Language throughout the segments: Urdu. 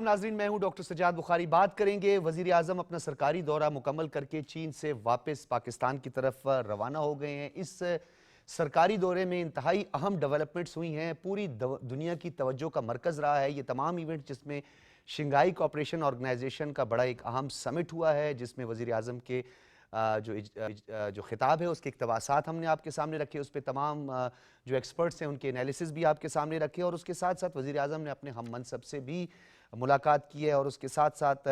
ناظرین، میں ہوں ڈاکٹر سجاد بخاری۔ بات کریں گے وزیر اعظم اپنا سرکاری دورہ مکمل کر کے چین سے واپس پاکستان کی طرف روانہ ہو گئے ہیں۔ اس سرکاری دورے میں انتہائی اہم ڈیولپمنٹس ہوئی ہیں، پوری دنیا کی توجہ کا مرکز رہا ہے یہ تمام ایونٹ، جس میں شنگھائی کوآپریشن آرگنائزیشن کا بڑا ایک اہم سمٹ ہوا ہے، جس میں وزیر اعظم کے جو خطاب ہے اس کے اقتباسات ہم نے آپ کے سامنے رکھے، اس پہ تمام جو ایکسپرٹس ہیں ان کے انالیسز بھی آپ کے سامنے رکھے، اور اس کے ساتھ ساتھ وزیر اعظم نے اپنے ہم منصب سے بھی ملاقات کی ہے، اور اس کے ساتھ ساتھ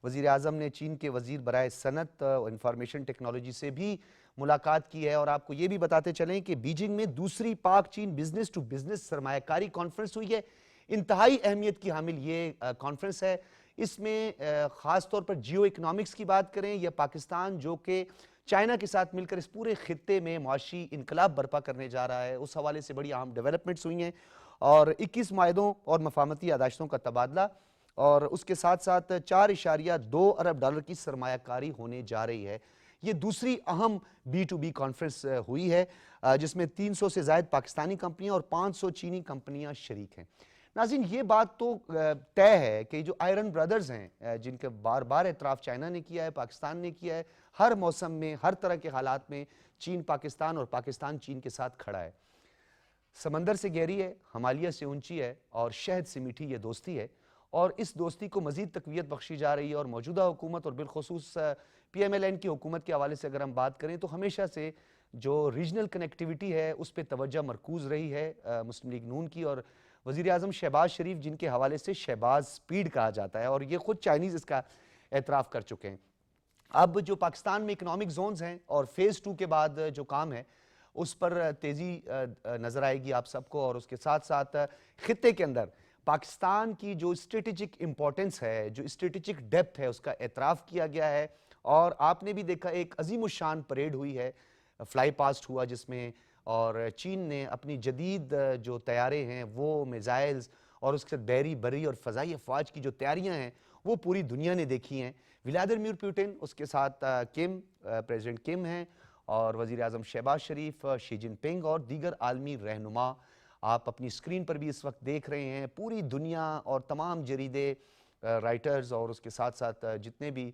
وزیر اعظم نے چین کے وزیر برائے صنعت انفارمیشن ٹیکنالوجی سے بھی ملاقات کی ہے۔ اور آپ کو یہ بھی بتاتے چلیں کہ بیجنگ میں دوسری پاک چین بزنس ٹو بزنس سرمایہ کاری کانفرنس ہوئی ہے۔ انتہائی اہمیت کی حامل یہ کانفرنس ہے۔ اس میں خاص طور پر جیو اکنامکس کی بات کریں یا پاکستان جو کہ چائنا کے ساتھ مل کر اس پورے خطے میں معاشی انقلاب برپا کرنے جا رہا ہے، اس حوالے سے بڑی اہم ڈیولپمنٹس ہوئی ہیں، اور 21 معاہدوں اور مفاہمتی یادداشتوں کا تبادلہ، اور اس کے ساتھ ساتھ 4.2 ارب ڈالر کی سرمایہ کاری ہونے جا رہی ہے۔ یہ دوسری اہم بی ٹو بی کانفرنس ہوئی ہے، جس میں 300 سے زائد پاکستانی کمپنیاں اور 500 چینی کمپنیاں شریک ہیں۔ ناظرین، یہ بات تو طے ہے کہ جو آئرن برادرز ہیں، جن کے بار بار اعتراف چائنا نے کیا ہے، پاکستان نے کیا ہے، ہر موسم میں ہر طرح کے حالات میں چین پاکستان اور پاکستان چین کے ساتھ کھڑا ہے۔ سمندر سے گہری ہے، ہمالیہ سے اونچی ہے، اور شہد سے میٹھی یہ دوستی ہے، اور اس دوستی کو مزید تقویت بخشی جا رہی ہے۔ اور موجودہ حکومت اور بالخصوص پی ایم ایل این کی حکومت کے حوالے سے اگر ہم بات کریں تو ہمیشہ سے جو ریجنل کنیکٹیویٹی ہے اس پہ توجہ مرکوز رہی ہے مسلم لیگ نون کی، اور وزیر اعظم شہباز شریف جن کے حوالے سے شہباز سپیڈ کہا جاتا ہے، اور یہ خود چائنیز اس کا اعتراف کر چکے ہیں۔ اب جو پاکستان میں اکنامک زونز ہیں اور فیز 2 کے بعد جو کام ہے اس پر تیزی نظر آئے گی آپ سب کو، اور اس کے ساتھ ساتھ خطے کے اندر پاکستان کی جو اسٹریٹجک امپورٹنس ہے، جو اسٹریٹجک ڈیپتھ ہے، اس کا اعتراف کیا گیا ہے۔ اور آپ نے بھی دیکھا ایک عظیم الشان پریڈ ہوئی ہے، فلائی پاسٹ ہوا جس میں، اور چین نے اپنی جدید جو طیارے ہیں وہ میزائلز اور اس کے بحری بری اور فضائی افواج کی جو تیاریاں ہیں وہ پوری دنیا نے دیکھی ہیں۔ ولادیمیر پوٹن، اس کے ساتھ پریزیڈنٹ کم ہیں، اور وزیر اعظم شہباز شریف، شی جن پنگ اور دیگر عالمی رہنما آپ اپنی اسکرین پر بھی اس وقت دیکھ رہے ہیں۔ پوری دنیا اور تمام جریدے، رائٹرز اور اس کے ساتھ ساتھ جتنے بھی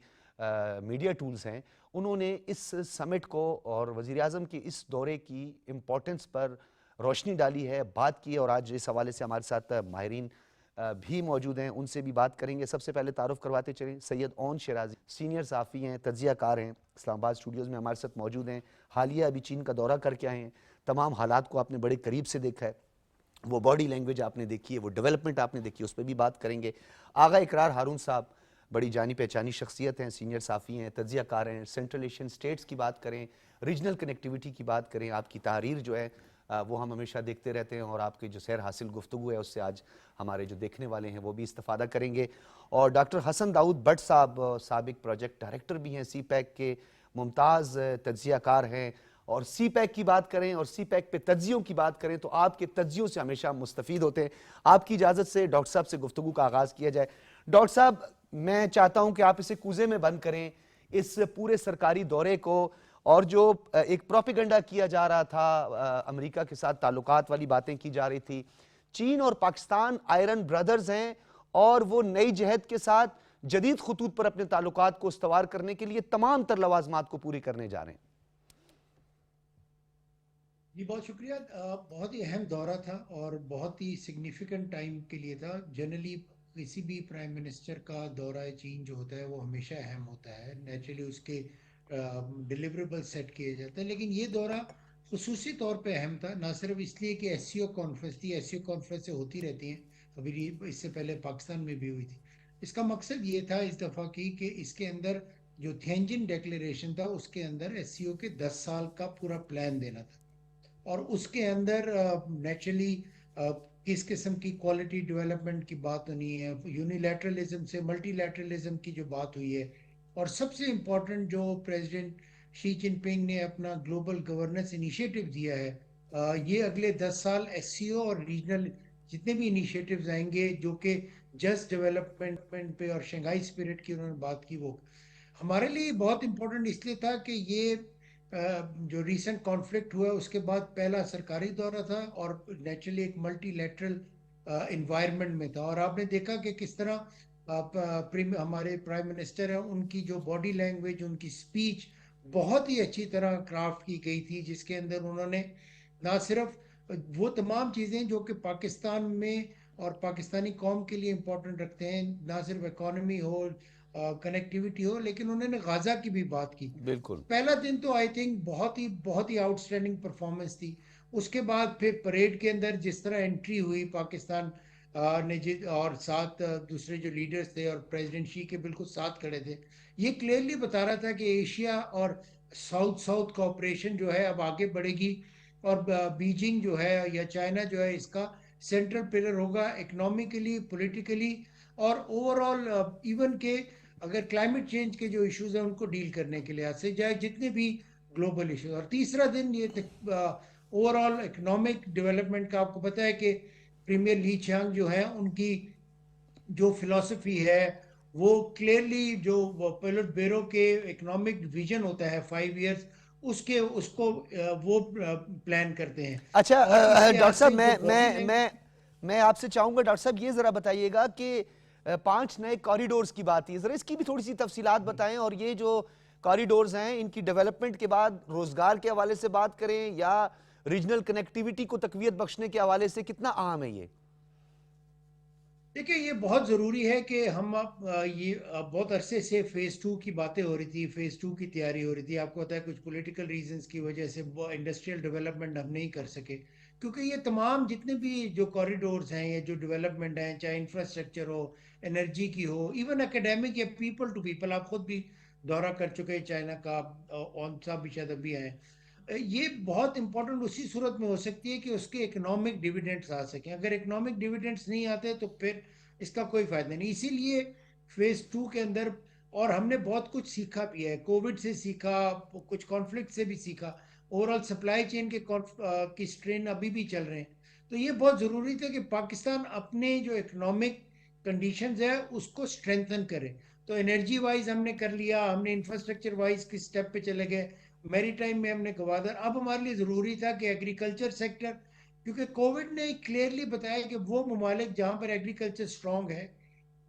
میڈیا ٹولز ہیں، انہوں نے اس سمٹ کو اور وزیر اعظم کی اس دورے کی امپورٹنس پر روشنی ڈالی ہے، بات کی ہے، اور آج اس حوالے سے ہمارے ساتھ ماہرین بھی موجود ہیں، ان سے بھی بات کریں گے۔ سب سے پہلے تعارف کرواتے چلیں، سید اون شیرازی سینئر صحافی ہیں، تجزیہ کار ہیں، اسلام آباد اسٹوڈیوز میں ہمارے ساتھ موجود ہیں، حالیہ ابھی چین کا دورہ کر کے آئے ہیں، تمام حالات کو آپ نے بڑے قریب سے دیکھا ہے، وہ باڈی لینگویج آپ نے دیکھی ہے، وہ ڈیولپمنٹ آپ نے دیکھی ہے، اس پہ بھی بات کریں گے۔ آغا اقرار ہارون صاحب بڑی جانی پہچانی شخصیت ہیں، سینئر صحافی ہیں، تجزیہ کار ہیں، سینٹرل ایشین سٹیٹس کی بات کریں، ریجنل کنیکٹیویٹی کی بات کریں، آپ کی تحریر جو ہے وہ ہم ہمیشہ دیکھتے رہتے ہیں، اور آپ کی جو سیر حاصل گفتگو ہے اس سے آج ہمارے جو دیکھنے والے ہیں وہ بھی استفادہ کریں گے۔ اور ڈاکٹر حسن داؤد بٹ صاحب سابق پروجیکٹ ڈائریکٹر بھی ہیں سی پیک کے، ممتاز تجزیہ کار ہیں، اور سی پیک کی بات کریں اور سی پیک پہ تجزیوں کی بات کریں تو آپ کے تجزیوں سے ہمیشہ مستفید ہوتے ہیں۔ آپ کی اجازت سے ڈاکٹر صاحب سے گفتگو کا آغاز کیا جائے۔ ڈاکٹر صاحب، میں چاہتا ہوں کہ آپ اسے کوزے میں بند کریں، اس پورے سرکاری دورے کو، اور جو ایک پروپیگنڈا کیا جا رہا تھا، امریکہ کے ساتھ تعلقات والی باتیں کی جا رہی تھی۔ چین اور پاکستان آئرن برادرز ہیں، اور وہ نئی جہت کے ساتھ جدید خطوط پر اپنے تعلقات کو استوار کرنے کے لیے تمام تر لوازمات کو پوری کرنے جا رہے ہیں۔ جی بہت شکریہ۔ بہت ہی اہم دورہ تھا اور بہت ہی سگنیفیکنٹ ٹائم کے لیے تھا۔ جنرلی کسی بھی پرائم منسٹر کا دورہ چین جو ہوتا ہے وہ ہمیشہ اہم ہوتا ہے، نیچرلی اس کے ڈیلیوریبل سیٹ کیے جاتے ہیں، لیکن یہ دورہ خصوصی طور پہ اہم تھا، نہ صرف اس لیے کہ ایس سی او کانفرنس تھی، ایس سی او کانفرنس سے ہوتی رہتی ہیں، ابھی اس سے پہلے پاکستان میں بھی ہوئی تھی۔ اس کا مقصد یہ تھا اس دفعہ کی کہ اس کے اندر جو تھینجن ڈیکلیریشن تھا اس کے اندر ایس سی او کے 10 سال کا پورا پلان دینا تھا، اور اس کے اندر نیچرلی کس قسم کی کوالٹی ڈیولپمنٹ کی بات ہونی ہے، یونیلیٹرلزم سے ملٹی لیٹرلزم کی جو بات ہوئی ہے، اور سب سے امپورٹنٹ جو پریزیڈنٹ شی جن پنگ نے اپنا گلوبل گورننس انیشیٹو دیا ہے، یہ اگلے 10 سال ایس سی او اور ریجنل جتنے بھی انیشیٹوز آئیں گے جو کہ جسٹ ڈیولپمنٹ پہ اور شنگھائی اسپرٹ کی انہوں نے بات کی، وہ ہمارے لیے بہت امپورٹنٹ اس لیے تھا کہ یہ جو ریسنٹ کانفلکٹ ہوا اس کے بعد پہلا سرکاری دورہ تھا، اور نیچرلی ایک ملٹی لیٹرل انوائرمنٹ میں تھا، اور آپ نے دیکھا کہ کس طرح ہمارے پرائم منسٹر ہیں ان کی جو باڈی لینگویج، ان کی سپیچ بہت ہی اچھی طرح کرافٹ کی گئی تھی، جس کے اندر انہوں نے نہ صرف وہ تمام چیزیں جو کہ پاکستان میں اور پاکستانی قوم کے لیے امپورٹنٹ رکھتے ہیں، نہ صرف اکانومی ہو، کنیکٹیوٹی ہو، لیکن انہوں نے غازہ کی بھی بات کی. بالکل پہلا دن تو آئی تھنک بہت ہی آؤٹ اسٹینڈنگ پرفارمنس تھی. اس کے بعد پھر پریڈ کے اندر جس طرح انٹری ہوئی پاکستان اور ساتھ دوسرے جو لیڈرز تھے اور پریزیڈنٹ شی کے بالکل ساتھ کھڑے تھے، یہ کلیئرلی بتا رہا تھا کہ ایشیا اور ساؤتھ کوآپریشن جو ہے اب آگے بڑھے گی، اور بیجنگ جو ہے یا چائنا جو ہے اس کا سینٹرل پلر ہوگا اکنامکلی، پولیٹیکلی، اور اوور آل ایون کہ اگر کلائمیٹ چینج کے جو ایشوز ہیں ان کو ڈیل کرنے کے لحاظ سے جائے جتنے بھی گلوبل ایشوز. اور تیسرا دن یہ اوور آل اکنامک ڈیولپمنٹ کا. آپ کو پتہ ہے کہ پریمیئر لی چانگ جو ہے ان کی جو فلسفی ہے وہ کلیئرلی جو پیلٹ بیرو کے اکنامک ویژن ہوتا ہے 5 ایئرز، اس کو وہ پلان کرتے ہیں. اچھا اور اس ڈاکٹر لحاظ صاحب سے جو باڈی لینگویج. میں آپ سے چاہوں گا ڈاکٹر صاحب یہ ذرا بتائیے گا کہ 5 نئے کوریڈورز کی بات ہے، ذرا اس کی بھی تھوڑی سی تفصیلات بتائیں، اور یہ جو کوریڈورز ہیں ان کی ڈیولپمنٹ کے بعد روزگار کے حوالے سے بات کریں یا ریجنل کنیکٹیویٹی کو تقویت بخشنے کے حوالے سے کتنا اہم ہے یہ؟ دیکھیں یہ بہت ضروری ہے کہ ہم یہ بہت عرصے سے فیز 2 کی باتیں ہو رہی تھی، فیز 2 کی تیاری ہو رہی تھی. آپ کو پتا ہے کچھ پولیٹیکل ریزنز کی وجہ سے وہ انڈسٹریل ڈیولپمنٹ ہم نہیں کر سکے، کیونکہ یہ تمام جتنے بھی جو کوریڈورز ہیں یا جو ڈیولپمنٹ ہیں، چاہے انفراسٹرکچر ہو، انرجی کی ہو، ایون اکیڈیمک یا پیپل ٹو پیپل. آپ خود بھی دورہ کر چکے چائنا کا، اون صاحب بھی شاید ابھی آئے. یہ بہت امپورٹنٹ اسی صورت میں ہو سکتی ہے کہ اس کے اکنامک ڈیویڈنڈز آ سکیں. اگر اکنامک ڈیویڈنڈز نہیں آتے تو پھر اس کا کوئی فائدہ نہیں. اسی لیے فیز 2 کے اندر، اور ہم نے بہت کچھ سیکھا بھی ہے، کووڈ سے سیکھا، کچھ کانفلکٹ سے بھی سیکھا، اوور آل سپلائی چین کی سٹرین ابھی بھی چل رہے ہیں. تو یہ بہت ضروری تھا کہ پاکستان اپنے جو اکنامک کنڈیشنز ہے اس کو سٹرینتھن کرے. تو انرجی وائز ہم نے کر لیا، ہم نے انفراسٹرکچر وائز کس سٹیپ پہ چلے گئے، میری ٹائم میں ہم نے گوادر. اب ہمارے لیے ضروری تھا کہ ایگریکلچر سیکٹر، کیونکہ کووڈ نے کلیئرلی بتایا کہ وہ ممالک جہاں پر ایگریکلچر سٹرونگ ہے،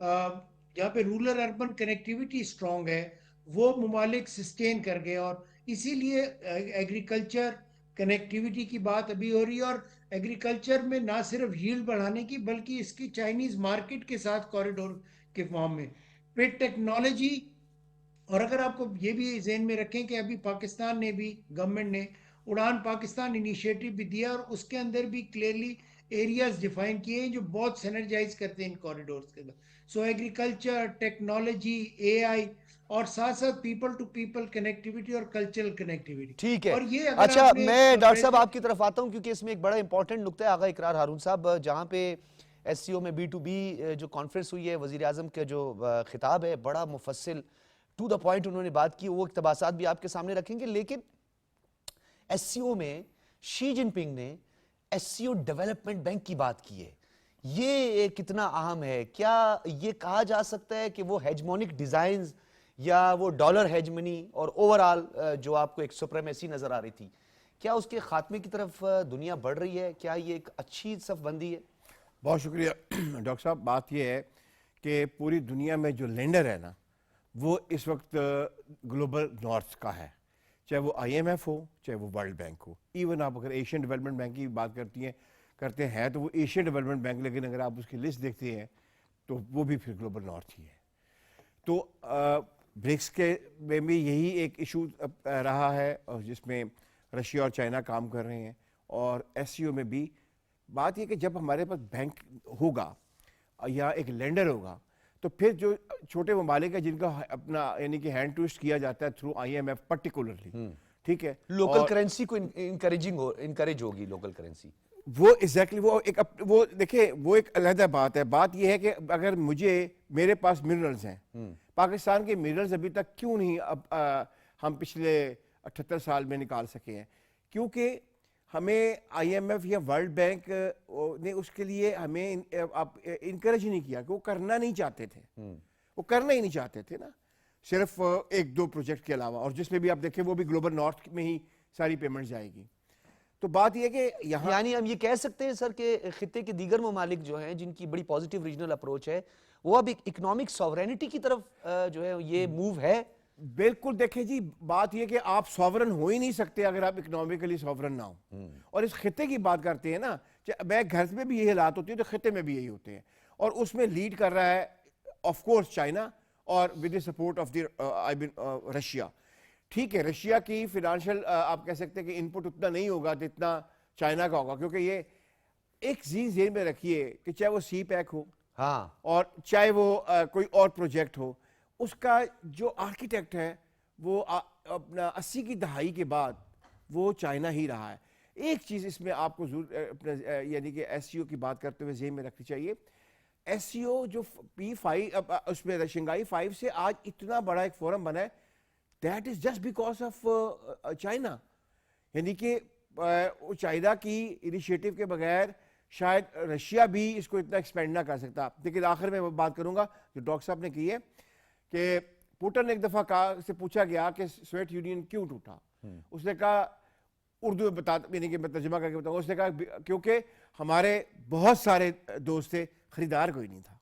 جہاں پہ رورل اربن کنیکٹیویٹی سٹرونگ ہے، وہ ممالک سسٹین کر گئے. اور اسی لیے ایگریکلچر کنیکٹیویٹی کی بات ابھی ہو رہی ہے، اور ایگریکلچر میں نہ صرف ییلڈ بڑھانے کی بلکہ اس کی چائنیز مارکیٹ کے ساتھ کوریڈور کے فارم میں پھر ٹیکنالوجی. اور اگر آپ کو یہ بھی ذہن میں رکھیں کہ ابھی پاکستان نے بھی، گورنمنٹ نے اڑان پاکستان انیشیٹو بھی دیا، اور اس کے اندر بھی کلیئرلی ایریاز ڈیفائن کیے ہیں جو بہت سینرجائز کرتے ہیں ان کوریڈورز کے اندر. سو ایگریکلچر، ٹیکنالوجی، اے آئی، اور ساتھ ساتھ پیپل ٹو پیپل کنیکٹیویٹی اور کلچرل کنیکٹیویٹی. ٹھیک ہے. اور یہ اگر اچھا آپ نے میں ڈاکٹر صاحب آپ کی طرف آتا ہوں کیونکہ اس میں ایک بڑا امپورٹنٹ نکتہ ہے. آغا اقرار ہارون صاحب، جہاں پہ ایس سی او میں B2B جو کانفرنس ہوئی ہے، وزیر اعظم کا جو خطاب ہے بڑا مفصل ٹو دا پوائنٹ انہوں نے بات کی، وہ اقتباسات بھی آپ کے سامنے رکھیں گے. لیکن ایس سی او میں شی جن پنگ نے ایس سی او ڈیولپمنٹ بینک کی بات کی ہے. یہ کتنا اہم ہے؟ کیا یہ کہا جا سکتا ہے کہ وہ ہیجمونک ڈیزائنز یا وہ ڈالر ہیجمنی اور اوورآل جو آپ کو ایک سپریمیسی نظر آ رہی تھی، کیا اس کے خاتمے کی طرف دنیا بڑھ رہی ہے؟ کیا یہ ایک اچھی صف بندی ہے؟ بہت شکریہ ڈاکٹر صاحب. بات یہ ہے کہ پوری دنیا میں جو لینڈر ہے نا، وہ اس وقت گلوبل نارتھ کا ہے، چاہے وہ IMF ہو، چاہے وہ ورلڈ بینک ہو. ایون آپ اگر ایشین ڈیولپمنٹ بینک کی بات کرتے ہیں تو وہ ایشین ڈیولپمنٹ بینک، لیکن اگر آپ اس کی لسٹ دیکھتے ہیں تو وہ بھی پھر گلوبل نارتھ ہی ہے. تو برکس کے میں بھی یہی ایک ایشو رہا ہے، اور جس میں رشیا اور چائنا کام کر رہے ہیں، اور ایس سی او میں بھی. بات یہ کہ جب ہمارے پاس بینک ہوگا یا ایک لینڈر ہوگا تو پھر جو چھوٹے ممالک ہیں جن کا اپنا یعنی کہ ہینڈ ٹوسٹ کیا جاتا ہے تھرو IMF پرٹیکولرلی، ٹھیک ہے، لوکل کرنسی کو انکریج ہوگی، لوکل کرنسی وہ ایگزیکٹلی وہ دیکھیں وہ ایک علیحدہ بات ہے. بات یہ ہے کہ اگر میرے پاس منرلز ہیں، پاکستان کے منرلز ابھی تک کیوں نہیں ہم پچھلے 78 سال میں نکال سکے ہیں؟ کیونکہ ہمیں IMF یا ورلڈ بینک نے اس کے لیے ہمیں انکریج نہیں کیا، کہ وہ کرنا نہیں چاہتے تھے، وہ کرنا ہی نہیں چاہتے تھے نا، صرف 1-2 پروجیکٹ کے علاوہ. اور جس میں بھی آپ دیکھیں وہ بھی گلوبل نارتھ میں ہی ساری پیمنٹ جائے گی. تو بات یہ ہے کہ یہاں یعنی ہم یہ کہہ سکتے ہیں سر کہ خطے کے دیگر ممالک جو ہیں جن کی بڑی پازیٹیو ریجنل اپروچ ہے وہ اب ایک اکنامک سوورینٹی کی طرف جو ہے یہ موو ہے. بالکل دیکھیں جی بات یہ کہ آپ سوورن ہو ہی نہیں سکتے اگر آپ اکنامکلی سوورن نہ ہوں. اور اس خطے کی بات کرتے ہیں نا, میں گھر میں بھی یہی حالات ہوتی ہیں تو خطے میں بھی یہی ہوتے ہیں, اور اس میں لیڈ کر رہا ہے آف کورس چائنا اور with the support of the Russia. ٹھیک ہے, رشیا کی فائنانشیل آپ کہہ سکتے ہیں کہ ان پٹ اتنا نہیں ہوگا جتنا چائنا کا ہوگا, کیونکہ یہ ایک چیز ذہن میں رکھیے کہ چاہے وہ سی پیک ہو ہاں اور چاہے وہ کوئی اور پروجیکٹ ہو, اس کا جو آرکیٹیکٹ ہے وہ اپنا 80 کی دہائی کے بعد وہ چائنا ہی رہا ہے. ایک چیز اس میں آپ کو یعنی کہ ایس سی او کی بات کرتے ہوئے ذہن میں رکھنی چاہیے, ایس سی او جو P5 اس میں شنگھائی 5 سے آج اتنا بڑا ایک فورم بنا ہے, that is just because of China. یعنی کہ چائنا کی انیشیٹو کے بغیر شاید رشیا بھی اس کو اتنا ایکسپینڈ نہ کر سکتا. لیکن آخر میں بات کروں گا جو ڈاکٹر صاحب نے کی ہے کہ پوٹن نے ایک دفعہ سے پوچھا گیا کہ سوویت یونین کیوں ٹوٹا, اس نے کہا اردو میں یعنی کہ میں ترجمہ کر کے بتاؤں, اس نے کہا کیونکہ ہمارے بہت سارے دوست تھے, خریدار کوئی نہیں تھا.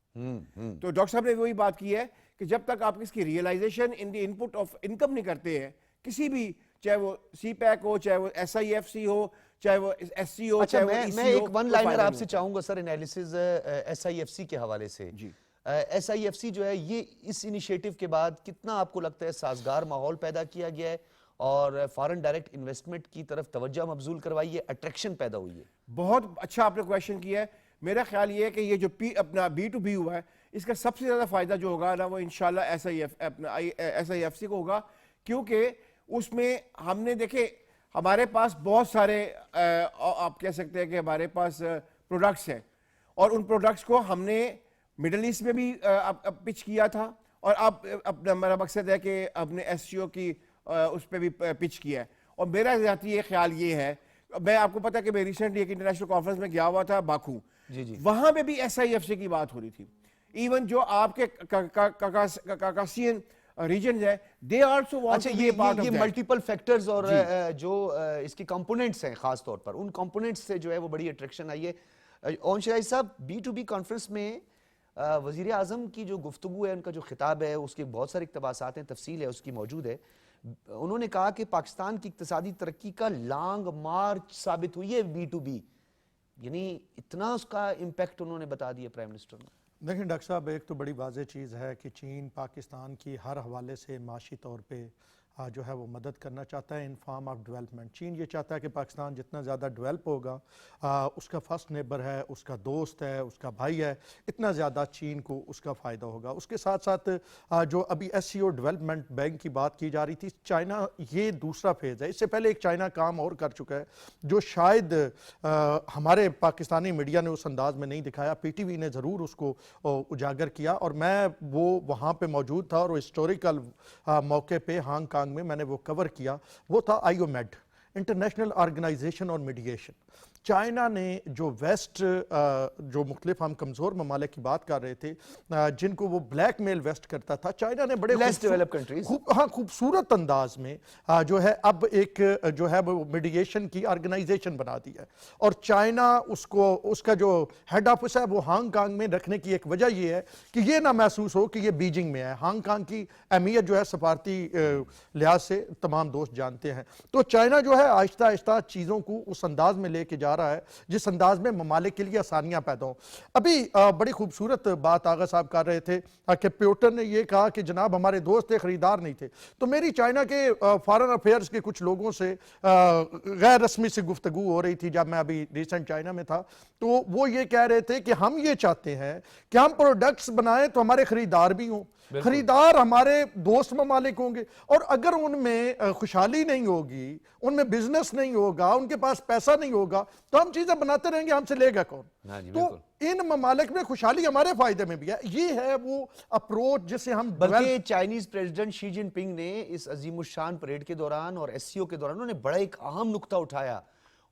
تو ڈاکٹر صاحب نے وہی بات کی ہے کہ جب تک آپ اس کی realization in the input of income نہیں کرتے ہیں کسی بھی, چاہے وہ سی پیک ہو, چاہے وہ ایس آئی ایف سی ہو, چاہے وہ ایس سی ہو, اچھا چاہے وہ ای سی ہو, میں ایک ون لائنر فائدہ آپ نہیں سے ہوتا. چاہوں گا sir analysis S I F C کے حوالے سے. جی ایس آئی ایف سی جو ہے یہ اس انیشیٹو کے بعد کتنا آپ کو لگتا ہے سازگار ماحول پیدا کیا گیا ہے اور فارن ڈائریکٹ انویسٹمنٹ کی طرف توجہ مبذول کروائی ہے, اٹریکشن پیدا ہوئی ہے؟ بہت اچھا آپ نے کویشچن کیا ہے. میرا خیال یہ ہے کہ یہ جو اپنا بی ٹو بی ہوا ہے اس کا سب سے زیادہ فائدہ جو ہوگا نا وہ انشاءاللہ ایس آئی ایف سی کو ہوگا, کیونکہ اس میں ہم نے دیکھے ہمارے پاس بہت سارے آپ کہہ سکتے ہیں کہ ہمارے پاس پروڈکٹس ہیں, اور ان پروڈکٹس کو ہم نے مڈل ایسٹ میں بھی پچ کیا تھا, اور اب اپنا میرا مقصد ہے کہ اپنے ایس سی او کی اس پہ بھی پچ کیا ہے. اور میرا ذاتی یہ خیال یہ ہے, میں آپ کو پتا کہ میں ریسنٹلی ایک انٹرنیشنل کانفرنس میں گیا ہوا تھا باکو, وہاں پہ بھی ایس آئی ایف سی کی بات ہو رہی تھی. ایون جو آپ کے کاکاسین ریجنز ہیں they also want to be a part of that. یہ ملٹیپل فیکٹرز اور جو اس کی کمپوننٹس ہیں خاص طور پر ان کمپوننٹس سے جو ہے وہ بڑی اٹریکشن آئی ہے. اوم شاہی صاحب, بی ٹو بی کانفرنس میں وزیر اعظم کی جو گفتگو ہے, ان کا جو خطاب ہے, اس کے بہت سارے اقتباسات ہیں, تفصیل ہے اس کی موجود ہے. انہوں نے کہا کہ پاکستان کی اقتصادی ترقی کا لانگ مارچ ثابت ہوئی ہے بی ٹو بی, یعنی اتنا اس کا امپیکٹ انہوں نے بتا دیا پرائم منسٹر نے. دیکھیں ڈاکٹر صاحب, ایک تو بڑی واضح چیز ہے کہ چین پاکستان کی ہر حوالے سے معاشی طور پہ جو ہے وہ مدد کرنا چاہتا ہے ان فارم آف ڈیولپمنٹ. چین یہ چاہتا ہے کہ پاکستان جتنا زیادہ ڈیولپ ہوگا, اس کا فرسٹ نیبر ہے, اس کا دوست ہے, اس کا بھائی ہے, اتنا زیادہ چین کو اس کا فائدہ ہوگا. اس کے ساتھ ساتھ جو ابھی ایس سی او ڈیولپمنٹ بینک کی بات کی جا رہی تھی, چائنا یہ دوسرا فیز ہے. اس سے پہلے ایک چائنا کام اور کر چکا ہے جو شاید ہمارے پاکستانی میڈیا نے اس انداز میں نہیں دکھایا, پی ٹی وی نے ضرور اس کو اجاگر کیا, اور میں وہ وہاں پہ موجود تھا, اور ہسٹوریکل موقع پہ ہانگ کانگ میں میں نے وہ کور کیا. وہ تھا آئی او میڈ, انٹرنیشنل آرگنائزیشن اور میڈیشن. چائنا نے جو ویسٹ جو مختلف ہم کمزور ممالک کی بات کر رہے تھے جن کو وہ بلیک میل ویسٹ کرتا تھا, چائنا نے بڑے خوبصورت انداز میں جو ہے اب ایک جو ہے وہ میڈیشن کی آرگنائزیشن بنا دی ہے. اور چائنا اس کا جو ہیڈ آفس ہے وہ ہانگ کانگ میں رکھنے کی ایک وجہ یہ ہے کہ یہ نہ محسوس ہو کہ یہ بیجنگ میں ہے. ہانگ کانگ کی اہمیت جو ہے سفارتی لحاظ سے تمام دوست جانتے ہیں. تو چائنا جو ہے آہستہ آہستہ چیزوں کو اس انداز میں لے کے جا رہا ہے جس انداز میں ممالک کے لیے آسانیاں پیدا ہوں. ابھی بڑی خوبصورت بات آغا صاحب کر رہے تھے کہ پیوٹن نے یہ کہا کہ جناب ہمارے دوست تھے, خریدار نہیں تھے. تو میری چائنا کے فارن افیئرز کے کچھ لوگوں سے غیر رسمی سے گفتگو ہو رہی تھی جب میں ابھی ریسنٹ چائنا میں تھا, تو وہ یہ کہہ رہے تھے کہ ہم یہ چاہتے ہیں کہ ہم پروڈکٹس بنائیں تو ہمارے خریدار بھی ہوں, خریدار ہمارے دوست ممالک ہوں گے, اور اگر ان میں خوشحالی نہیں ہوگی, ان میں بزنس نہیں ہوگا, ان کے پاس پیسہ نہیں ہوگا, تو ہم چیزیں بناتے رہیں گے, ہم سے لے گا کون؟ تو ان ممالک میں خوشحالی ہمارے فائدے میں بھی ہے. یہ ہے وہ اپروچ جسے ہم بلکہ چائنیز پریزیڈنٹ شی جن پنگ نے اس عظیم الشان پریڈ کے دوران اور ایس سی او کے دوران انہوں نے بڑا ایک اہم نقطہ اٹھایا.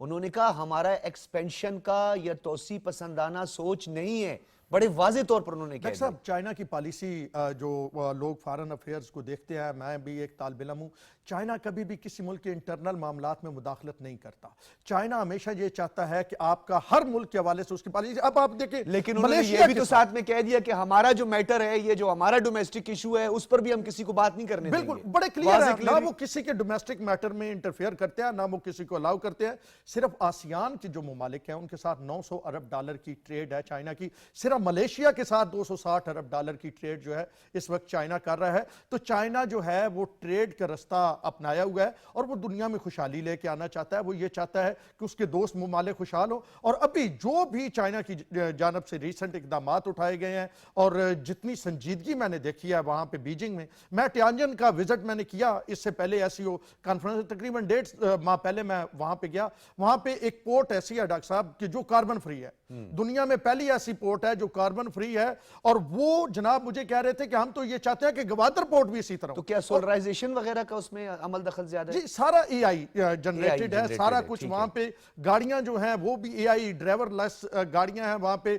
انہوں نے کہا ہمارا ایکسپینشن کا یا توسیع پسندانہ سوچ نہیں ہے, بڑے واضح طور پر انہوں نے کہا. صاحب چائنا کی پالیسی جو لوگ فارن افیئرز کو دیکھتے ہیں, میں بھی ایک طالب علم ہوں, چائنا کبھی بھی کسی ملک کے انٹرنل معاملات میں مداخلت نہیں کرتا. چائنا ہمیشہ یہ چاہتا ہے کہ آپ کا ہر ملک کے حوالے سے اس کی پالیسی. اب آپ دیکھیں لیکن انہوں نے یہ بھی تو ساتھ میں کہہ دیا کہ ہمارا جو میٹر ہے, یہ جو ہمارا ڈومیسٹک ایشو ہے, اس پر بھی ہم کسی کو بات نہیں کرنے دیں گے. بالکل بڑے کلیئر ہے, نہ وہ کسی کے ڈومیسٹک میٹر میں انٹرفیئر کرتے ہیں, نہ وہ کسی کو الاؤ کرتے ہیں. صرف آسیان کے جو ممالک ہیں ان کے ساتھ $900 ارب کی ٹریڈ ہے چائنا کی. صرف ملیشیا کے ساتھ $260 ارب کی ٹریڈ جو ہے اس وقت چائنا کر رہا ہے. تو چائنا جو ہے وہ ٹریڈ کا رستہ اپنایا ہوا ہے اور وہ دنیا میں خوشحالی لے کے آنا چاہتا ہے. وہ یہ چاہتا ہے کہ اس کے دوست ممالک خوشحال ہو. اور ابھی جو بھی چائنا کی جانب سے ریسنٹ اقدامات اٹھائے گئے ہیں اور جتنی سنجیدگی میں نے دیکھی ہے وہاں پہ بیجنگ میں ٹیانجن کا وزٹ میں نے کیا اس سے پہلے SCO کانفرنس, تقریباً 1.5 ماہ پہلے میں وہاں پہ گیا. وہاں پہ ایک پورٹ ایسی ہے ڈاکٹر صاحب کہ جو کاربن فری ہے, دنیا میں پہلی ایسی پورٹ ہے جو کاربن فری ہے. اور وہ جناب مجھے کہہ رہے تھے کہ ہم تو یہ چاہتے ہیں کہ گوادر پورٹ بھی اسی طرح ہو. تو کیا سولرائزیشن وغیرہ کا اس میں عمل دخل زیادہ ہے؟ جی سارا AI جنریٹڈ ہے, سارا کچھ وہاں پہ. گاڑیاں جو ہیں وہ بھی AI ڈرائیور لیس گاڑیاں ہیں وہاں پہ.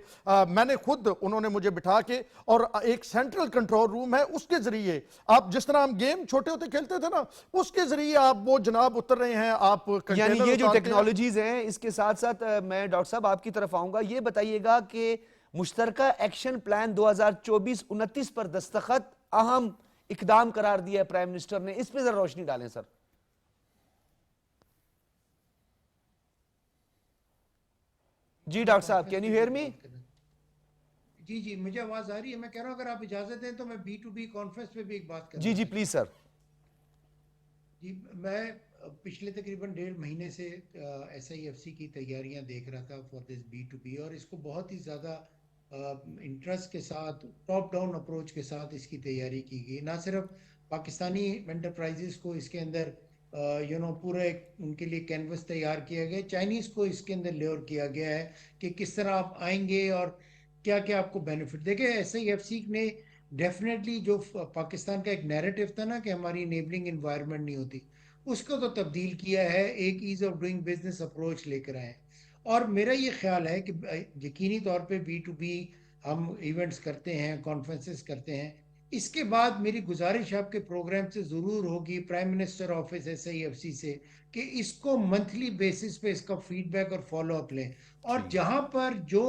میں نے خود, انہوں نے مجھے بٹھا کے, اور ایک سینٹرل کنٹرول روم ہے, اس کے ذریعے آپ جس طرح ہم گیم چھوٹے ہوتے کھیلتے تھے نا, اس کے ذریعے آپ وہ جناب اتر رہے ہیں. آپ یعنی یہ جو ٹیکنالوجیز ہیں, اس کے ساتھ ساتھ میں ڈاکٹر صاحب آپ کی طرف آؤں گا. یہ بتائیے گا کہ مشترکہ ایکشن پلان 2024-29 پر دستخط اہم اقدام قرار دیا ہے پرائم منسٹر نے, اس پہ ذرا روشنی ڈالیں سر. جی ڈاکٹر صاحب, کین یو ہیئر می؟ جی مجھے آواز آ رہی ہے. میں کہہ رہا ہوں اگر آپ اجازت دیں تو میں B2B کانفرنس پہ بھی ایک بات کروں. جی پلیز سر. جی میں پچھلے تقریباً 1.5 مہینے سے SIFC کی تیاریاں دیکھ رہا تھا فار دس B2B, اور اس کو بہت ہی زیادہ انٹرسٹ کے ساتھ, ٹاپ ڈاؤن اپروچ کے ساتھ اس کی تیاری کی گئی. نہ صرف پاکستانی انٹرپرائزز کو اس کے اندر پورا ان کے لیے کینوس تیار کیا گیا, چائنیز کو اس کے اندر لیور کیا گیا ہے کہ کس طرح آپ آئیں گے اور کیا کیا آپ کو بینیفٹ. دیکھیں SIFC نے ڈیفینیٹلی جو پاکستان کا ایک نیریٹو تھا نا کہ ہماری نیبلنگ انوائرمنٹ نہیں ہوتی, اس کو تو تبدیل کیا ہے, ایک as of doing business approach لے کر آئے. اور میرا یہ خیال ہے کہ یقینی طور پہ B2B ہم ایونٹس کرتے ہیں, کانفرنسز کرتے ہیں. اس کے بعد میری گزارش آپ کے پروگرام سے ضرور ہوگی, پرائم منسٹر آفس SIFC سے, کہ اس کو منتھلی بیسس پہ اس کا فیڈ بیک اور فالو اپ لیں. اور جہاں پر جو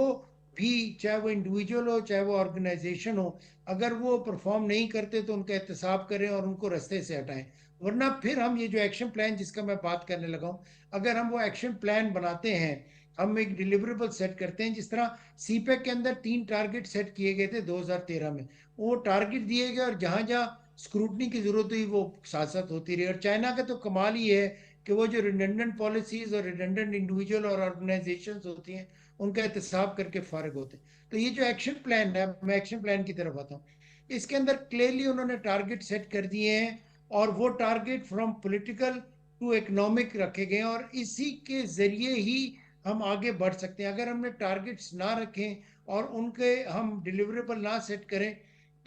بھی, چاہے وہ انڈیویجول ہو چاہے وہ آرگنائزیشن ہو, اگر وہ پرفارم نہیں کرتے تو ان کا احتساب کریں اور ان کو رستے سے ہٹائیں. ورنہ پھر ہم یہ جو ایکشن پلان جس کا میں بات کرنے لگا ہوں, اگر ہم وہ ایکشن پلان بناتے ہیں, ہم ایک ڈیلیوریبل سیٹ کرتے ہیں, جس طرح CPEC کے اندر 3 ٹارگٹ سیٹ کیے گئے تھے 2013 میں, وہ ٹارگٹ دیے گئے اور جہاں جہاں اسکروٹنی کی ضرورت ہوئی وہ ساتھ ساتھ ہوتی رہی. اور چائنا کا تو کمال ہی ہے کہ وہ جو ریڈنڈنٹ پالیسیز اور ریڈنڈنٹ انڈیویجول اور آرگنائزیشنز ہوتی ہیں ان کا احتساب کر کے فارغ ہوتے ہیں. تو یہ جو ایکشن پلان ہے, میں ایکشن پلان کی طرف آتا ہوں, اس کے اندر کلیئرلی انہوں نے ٹارگٹ سیٹ کر دیے ہیں, اور وہ target from political to economic رکھے گئے ہیں, اور اسی کے ذریعے ہی ہم آگے بڑھ سکتے ہیں. اگر ہم نے ٹارگٹس نہ رکھیں اور ان کے ہم ڈیلیوریبل نہ سیٹ کریں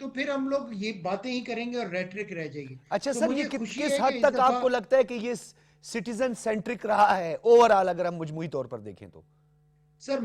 تو پھر ہم لوگ یہ باتیں ہی کریں گے اور ریٹرک رہ جائے گی. اچھا تو سر, مجھے یہ خوشی کس ہے حد کہ اس تک آپ دفعہ کو لگتا ہے کہ یہ سٹیزن سینٹرک رہا ہے اوورآل, اگر ہم مجموعی طور پر دیکھیں تو؟ سر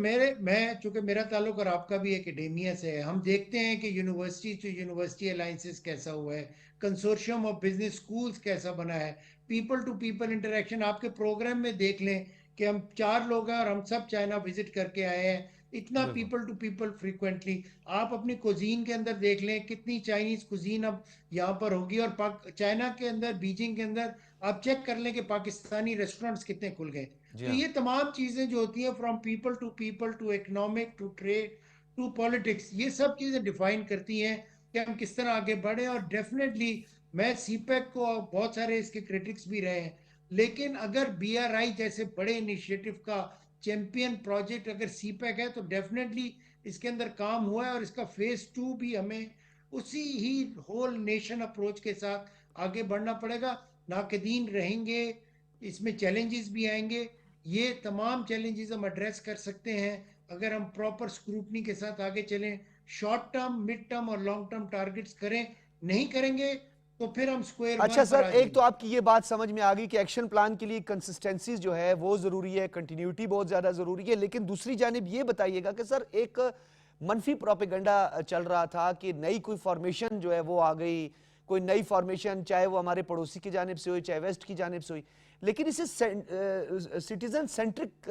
چونکہ میرا تعلق اور آپ کا بھی اکیڈیمیا سے ہے, ہم دیکھتے ہیں کہ یونیورسٹی ٹو یونیورسٹی الائنسز کیسا ہوا ہے, کنسورشیم آف بزنس اسکولز کیسا بنا ہے, پیپل ٹو پیپل انٹریکشن. آپ کے پروگرام میں دیکھ لیں کہ ہم 4 لوگ ہیں اور ہم سب چائنا وزٹ کر کے آئے ہیں, اتنا پیپل ٹو پیپل فریکوینٹلی. آپ اپنی کوزین کے اندر دیکھ لیں کتنی چائنیز کوزین اب یہاں پر ہوگی, اور چائنا کے اندر, بیجنگ کے اندر آپ چیک کر لیں کہ پاکستانی ریسٹورنٹس کتنے کھل گئے. تو یہ تمام چیزیں جو ہوتی ہیں from people to economic to trade to politics, یہ سب چیزیں ڈیفائن کرتی ہیں کہ ہم کس طرح آگے بڑھیں. اور ڈیفینیٹلی میں CPEC کو, بہت سارے اس کے کرٹکس بھی رہے ہیں, لیکن اگر BRI جیسے بڑے انیشیٹو کا چیمپئن پروجیکٹ اگر CPEC ہے تو ڈیفینیٹلی اس کے اندر کام ہوا ہے, اور اس کا فیز 2 بھی ہمیں اسی ہی ہول نیشن اپروچ کے ساتھ آگے بڑھنا پڑے گا. ناقدین رہیں گے, اس میں چیلنجز بھی آئیں گے, یہ تمام چیلنجز ہم ایڈریس کر سکتے ہیں اگر ہم پراپر سکروٹنی کے ساتھ آگے چلیں. شارٹ ٹرم, مڈ ٹرم اور لانگ ٹرم ٹارگٹس کریں, نہیں کریں گے تو پھر ہم سکوئر ون پر اچھا سر, آ جائیں ایک تو گے. آپ کی یہ بات سمجھ میں آگئی کہ ایکشن پلان کے لیے کنسسٹنسی جو ہے وہ ضروری ہے, کنٹینیوٹی بہت زیادہ ضروری ہے, لیکن دوسری جانب یہ بتائیے گا کہ سر ایک منفی پروپیگنڈا چل رہا تھا کہ نئی کوئی فارمیشن جو ہے وہ آ گئی, کوئی نئی فارمیشن، چاہے وہ ہمارے پڑوسی کی جانب سے ہوئی، چاہے ویسٹ کی جانب سے ہوئی، لیکن اسے سٹیزن سینٹرک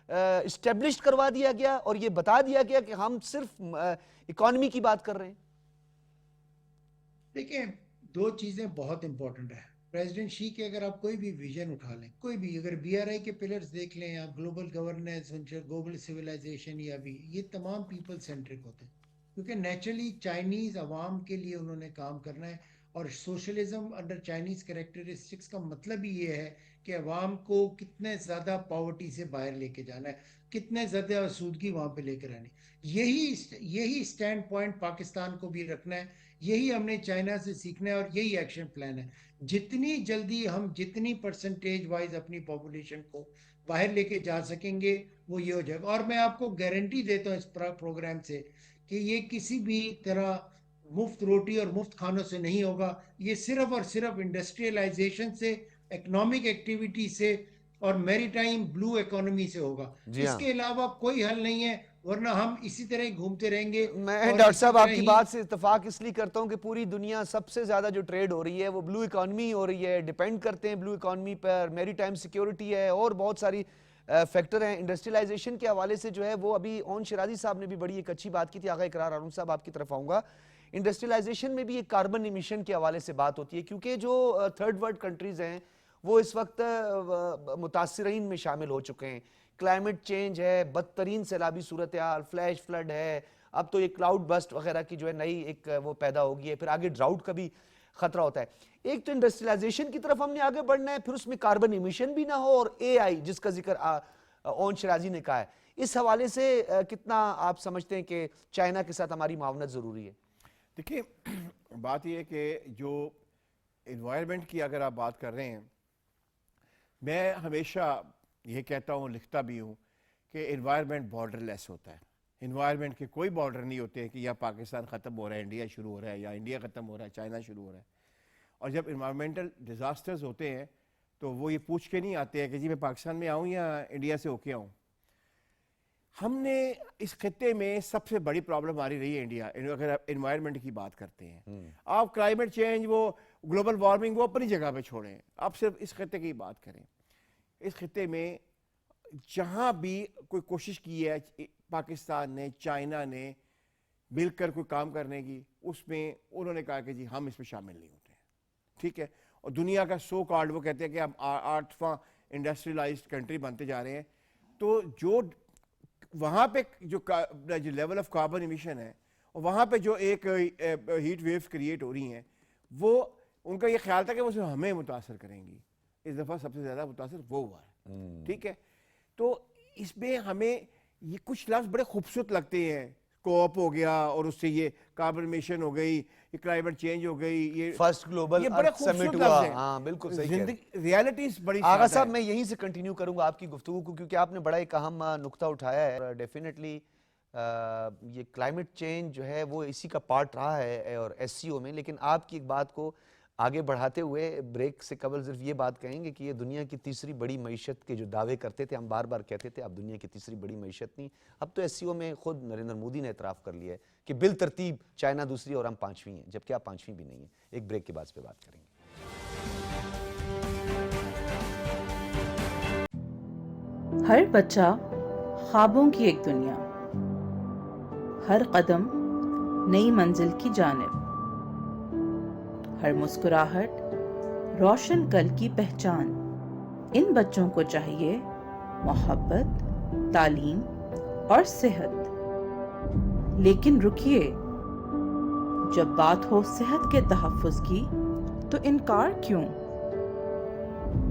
اسٹیبلش کروا دیا گیا اور یہ بتا دیا گیا کہ ہم صرف اکانومی کی بات کر رہے ہیں. دیکھیں، دو چیزیں بہت امپورٹنٹ ہیں. پریزیڈنٹ شی کے اگر آپ کوئی بھی ویژن اٹھا لیں، کوئی بھی، اگر بی آر آئی کے پلرز دیکھ لیں، یا گلوبل گورننس، گلوبل سویلائزیشن، یا بھی یہ تمام پیپل سینٹرک ہوتے ہیں، کیونکہ نیچرلی چائنیز عوام کے لیے انہوں نے کام کرنا ہے. اور سوشلزم انڈر چائنیز کریکٹرسٹکس کا مطلب ہی یہ ہے کہ عوام کو کتنے زیادہ پاورٹی سے باہر لے کے جانا ہے، کتنے زیادہ آسودگی وہاں پہ لے کر آنی. یہی سٹینڈ پوائنٹ پاکستان کو بھی رکھنا ہے، یہی ہم نے چائنا سے سیکھنا ہے، اور یہی ایکشن پلان ہے. جتنی جلدی ہم جتنی پرسنٹیج وائز اپنی پاپولیشن کو باہر لے کے جا سکیں گے وہ یہ ہو جائے گا. اور میں آپ کو گارنٹی دیتا ہوں اس پروگرام سے کہ یہ کسی بھی طرح مفت روٹی اور مفت کھانوں سے نہیں ہوگا. یہ صرف اور صرف انڈسٹریلائزیشن سے، اکنامک ایکٹیویٹی سے اور میری ٹائم بلو اکانومی سے ہوگا. اس کے علاوہ کوئی حل نہیں ہے، ورنہ ہم اسی طرح ہی گھومتے رہیں گے. میں ڈاکٹر صاحب آپ کی بات سے اتفاق اس لیے کرتا ہوں کہ پوری دنیا سب سے زیادہ جو ٹریڈ ہو رہی ہے وہ بلو اکانومی ہو رہی ہے، ڈیپینڈ کرتے ہیں بلو اکانومی پر، میری ٹائم سیکیورٹی ہے اور بہت ساری فیکٹر ہیں. انڈسٹریلائزیشن کے حوالے سے جو ہے وہ ابھی اون شرازی صاحب نے بھی بڑی ایک اچھی بات کی تھی. آغا اقرار ہارون صاحب آپ کی طرف آؤں گا. انڈسٹریلائزیشن میں بھی ایک کاربن ایمیشن کے حوالے سے بات ہوتی ہے، کیونکہ جو تھرڈ ورلڈ کنٹریز ہیں وہ اس وقت متاثرین میں شامل ہو چکے ہیں. کلائمیٹ چینج ہے، بدترین سیلابی صورتحال، فلیش فلڈ ہے، اب تو یہ کلاؤڈ بسٹ وغیرہ کی جو ہے نئی ایک وہ پیدا ہوگی ہے، پھر آگے ڈراؤٹ کا بھی خطرہ ہوتا ہے. ایک تو انڈسٹریلائزیشن کی طرف ہم نے آگے بڑھنا ہے، پھر اس میں کاربن ایمیشن بھی نہ ہو، اور اے آئی جس کا ذکر اون شرازی نے کہا ہے. اس حوالے سے کتنا آپ سمجھتے ہیں کہ چائنا کے ساتھ ہماری معاونت ضروری ہے؟ دیکھیے، بات یہ ہے کہ جو انوائرمنٹ کی اگر آپ بات کر رہے ہیں، میں ہمیشہ یہ کہتا ہوں، لکھتا بھی ہوں کہ انوائرمنٹ بارڈر لیس ہوتا ہے. انوائرمنٹ کے کوئی بارڈر نہیں ہوتے کہ یا پاکستان ختم ہو رہا ہے، انڈیا شروع ہو رہا ہے، یا انڈیا ختم ہو رہا ہے، چائنا شروع ہو رہا ہے. اور جب انوائرمنٹل ڈیزاسٹرز ہوتے ہیں تو وہ یہ پوچھ کے نہیں آتے ہیں کہ جی میں پاکستان میں آؤں یا انڈیا سے ہو کے آؤں. ہم نے اس خطے میں سب سے بڑی پرابلم ہماری رہی ہے انڈیا، اگر آپ انوائرمنٹ کی بات کرتے ہیں. آپ کلائمیٹ چینج، وہ گلوبل وارمنگ، وہ اپنی جگہ پہ چھوڑیں، آپ صرف اس خطے کی بات کریں. اس خطے میں جہاں بھی کوئی کوشش کی ہے پاکستان نے، چائنا نے مل کر کوئی کام کرنے کی، اس میں انہوں نے کہا کہ جی ہم اس میں شامل نہیں ہوتے ہیں. ٹھیک ہے. اور دنیا کا سو کارڈ وہ کہتے ہیں کہ ہم 8واں انڈسٹریلائزڈ کنٹری بنتے جا رہے ہیں. تو جو وہاں پہ جو لیول آف کاربن ایمیشن ہے، اور وہاں پہ جو ایک ہیٹ ویوز کریٹ ہو رہی ہیں، وہ ان کا یہ خیال تھا کہ وہ صرف ہمیں متاثر کریں گی. اس دفعہ سب سے زیادہ متاثر وہ ہوا ہے. ٹھیک ہے. تو اس میں ہمیں یہ کچھ لفظ بڑے خوبصورت لگتے ہیں، کوپ ہو گیا، اور اس سے یہ کاربن ایمیشن ہو گئی، یہ کلائمیٹ چینج ہو گئی، یہ فرسٹ گلوبل بڑے سمٹ ہوا. ہاں بالکل صحیح کہہ رہے ہیں. ریالٹیز بڑی. آغا صاحب میں یہیں سے کنٹینیو کروں گا آپ کی گفتگو کو، کیونکہ آپ نے بڑا ایک اہم نقطہ اٹھایا ہے. ڈیفینیٹلی یہ کلائمیٹ چینج جو ہے وہ اسی کا پارٹ رہا ہے اور ایس سی او میں. لیکن آپ کی ایک بات کو آگے بڑھاتے ہوئے بریک سے قبل صرف یہ بات کہیں گے کہ یہ دنیا کی تیسری بڑی معیشت کے جو دعوے کرتے تھے، ہم بار بار کہتے تھے اب دنیا کی تیسری بڑی معیشت نہیں. اب تو ایس سی او میں خود نریندر مودی نے اعتراف کر لیا ہے کہ بالترتیب چائنا دوسری اور ہم 5ویں ہیں، جبکہ آپ 5ویں بھی نہیں ہیں. ایک بریک کے بعد اس پہ بات کریں گے. ہر بچہ خوابوں کی ایک دنیا، ہر قدم نئی منزل کی جانب، ہر مسکراہٹ روشن کل کی پہچان. ان بچوں کو چاہیے محبت، تعلیم اور صحت. لیکن رکیے، جب بات ہو صحت کے تحفظ کی تو انکار کیوں؟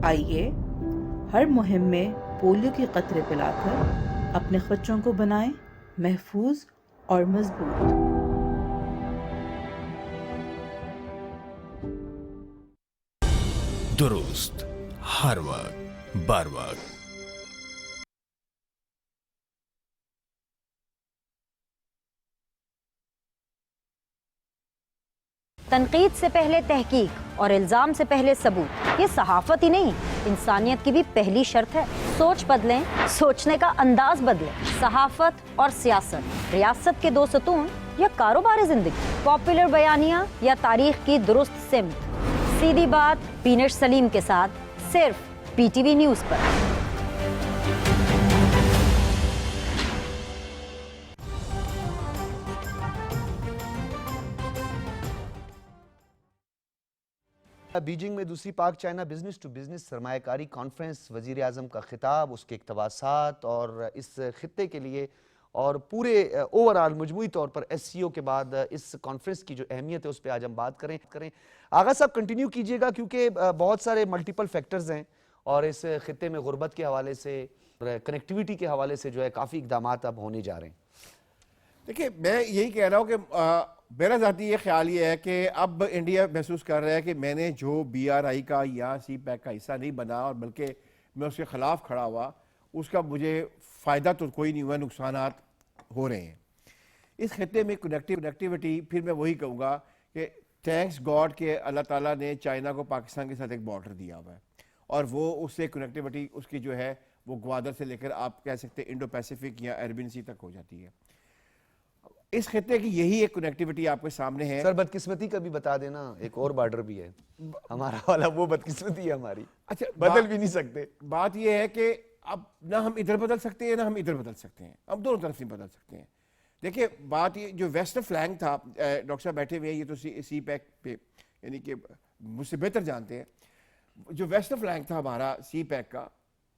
آئیے ہر مہم میں پولیو کے قطرے پلا کر اپنے بچوں کو بنائیں محفوظ اور مضبوط. درست، ہر وقت، بر وقت. تنقید سے پہلے تحقیق اور الزام سے پہلے ثبوت، یہ صحافت ہی نہیں، انسانیت کی بھی پہلی شرط ہے. سوچ بدلیں، سوچنے کا انداز بدلیں. صحافت اور سیاست، ریاست کے دو ستون یا کاروبار زندگی، پاپولر بیانیہ یا تاریخ کی درست سمت؟ سیدھی بات پینش سلیم کے ساتھ صرف پی ٹی وی نیوز پر۔ بیجنگ میں دوسری پاک چائنا بزنس ٹو بزنس سرمایہ کاری کانفرنس، وزیر اعظم کا خطاب، اس کے اقتباسات اور اس خطے کے لیے اور پورے اوورآل مجموعی طور پر ایس سی او کے بعد اس کانفرنس کی جو اہمیت ہے اس پہ آج ہم بات کریں۔ آغا صاحب کنٹینیو کیجئے گا، کیونکہ بہت سارے ملٹیپل فیکٹرز ہیں اور اس خطے میں غربت کے حوالے سے، کنیکٹیوٹی کے حوالے سے جو ہے کافی اقدامات اب ہونے جا رہے ہیں۔ دیکھیں، میں یہی کہہ رہا ہوں کہ میرا ذاتی یہ خیال یہ ہے کہ اب انڈیا محسوس کر رہا ہے کہ میں نے جو بی آر آئی کا یا سی پیک کا حصہ نہیں بنا اور بلکہ میں اس کے خلاف کھڑا ہوا، اس کا مجھے فائدہ تو کوئی نہیں ہوا، نقصانات ہو رہے ہیں۔ اس خطے میں کنیکٹیوٹی، پھر میں وہی کہوں گا کہ تھینکس گاڈ کہ اللہ تعالیٰ نے چائنا کو پاکستان کے ساتھ ایک بارڈر دیا ہوا ہے، اور وہ اس سے کنیکٹیوٹی اس کی جو ہے وہ گوادر سے لے کر آپ کہہ سکتے ہیں انڈو پیسیفک یا عربین سی تک ہو جاتی ہے۔ اس خطے کی یہی ایک کنیکٹیوٹی آپ کے سامنے ہے۔ سر بدقسمتی کا بھی بتا دینا، ایک اور بارڈر بھی ہے ہمارا والا، وہ بدقسمتی ہے ہماری، اچھا، بدل بھی نہیں سکتے۔ بات یہ ہے کہ اب نہ ہم ادھر بدل سکتے ہیں نہ ہم ادھر بدل سکتے ہیں، ہم دونوں طرف نہیں بدل سکتے ہیں۔ دیکھیں، بات یہ جو ویسٹرن فلینک تھا، ڈاکٹر صاحب بیٹھے ہوئے ہیں، یہ تو سی پیک پہ یعنی کہ مجھ سے بہتر جانتے ہیں، جو ویسٹرن فلینک تھا ہمارا سی پیک کا،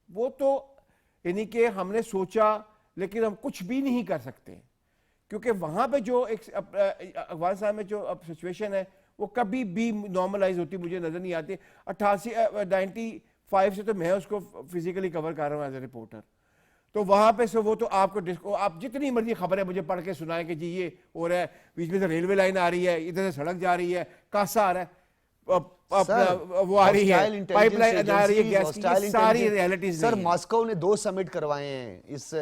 وہ تو یعنی کہ ہم نے سوچا لیکن ہم کچھ بھی نہیں کر سکتے، کیونکہ وہاں پہ جو ایک افغانستان میں جو اب سچویشن ہے وہ کبھی بھی نارملائز ہوتی مجھے نظر نہیں آتی۔ 95 سے تو میں اس کو فزیکلی کور کر رہا ہوں ایز اے رپورٹر، تو وہاں پہ سے وہ تو آپ کو آپ جتنی مرضی خبریں مجھے پڑھ کے سنائیں کہ جی یہ ہو رہا ہے، بیچ میں سے ریلوے لائن آ رہی ہے، ادھر سے سڑک جا رہی ہے، کاسا آ رہا ہے، وہ آ رہی ہے، پائپ لائن آ رہی ہے گیس کی، یہ ساری ریالٹیز سر ماسکو نے 2 سمٹ کروائے ہیں اس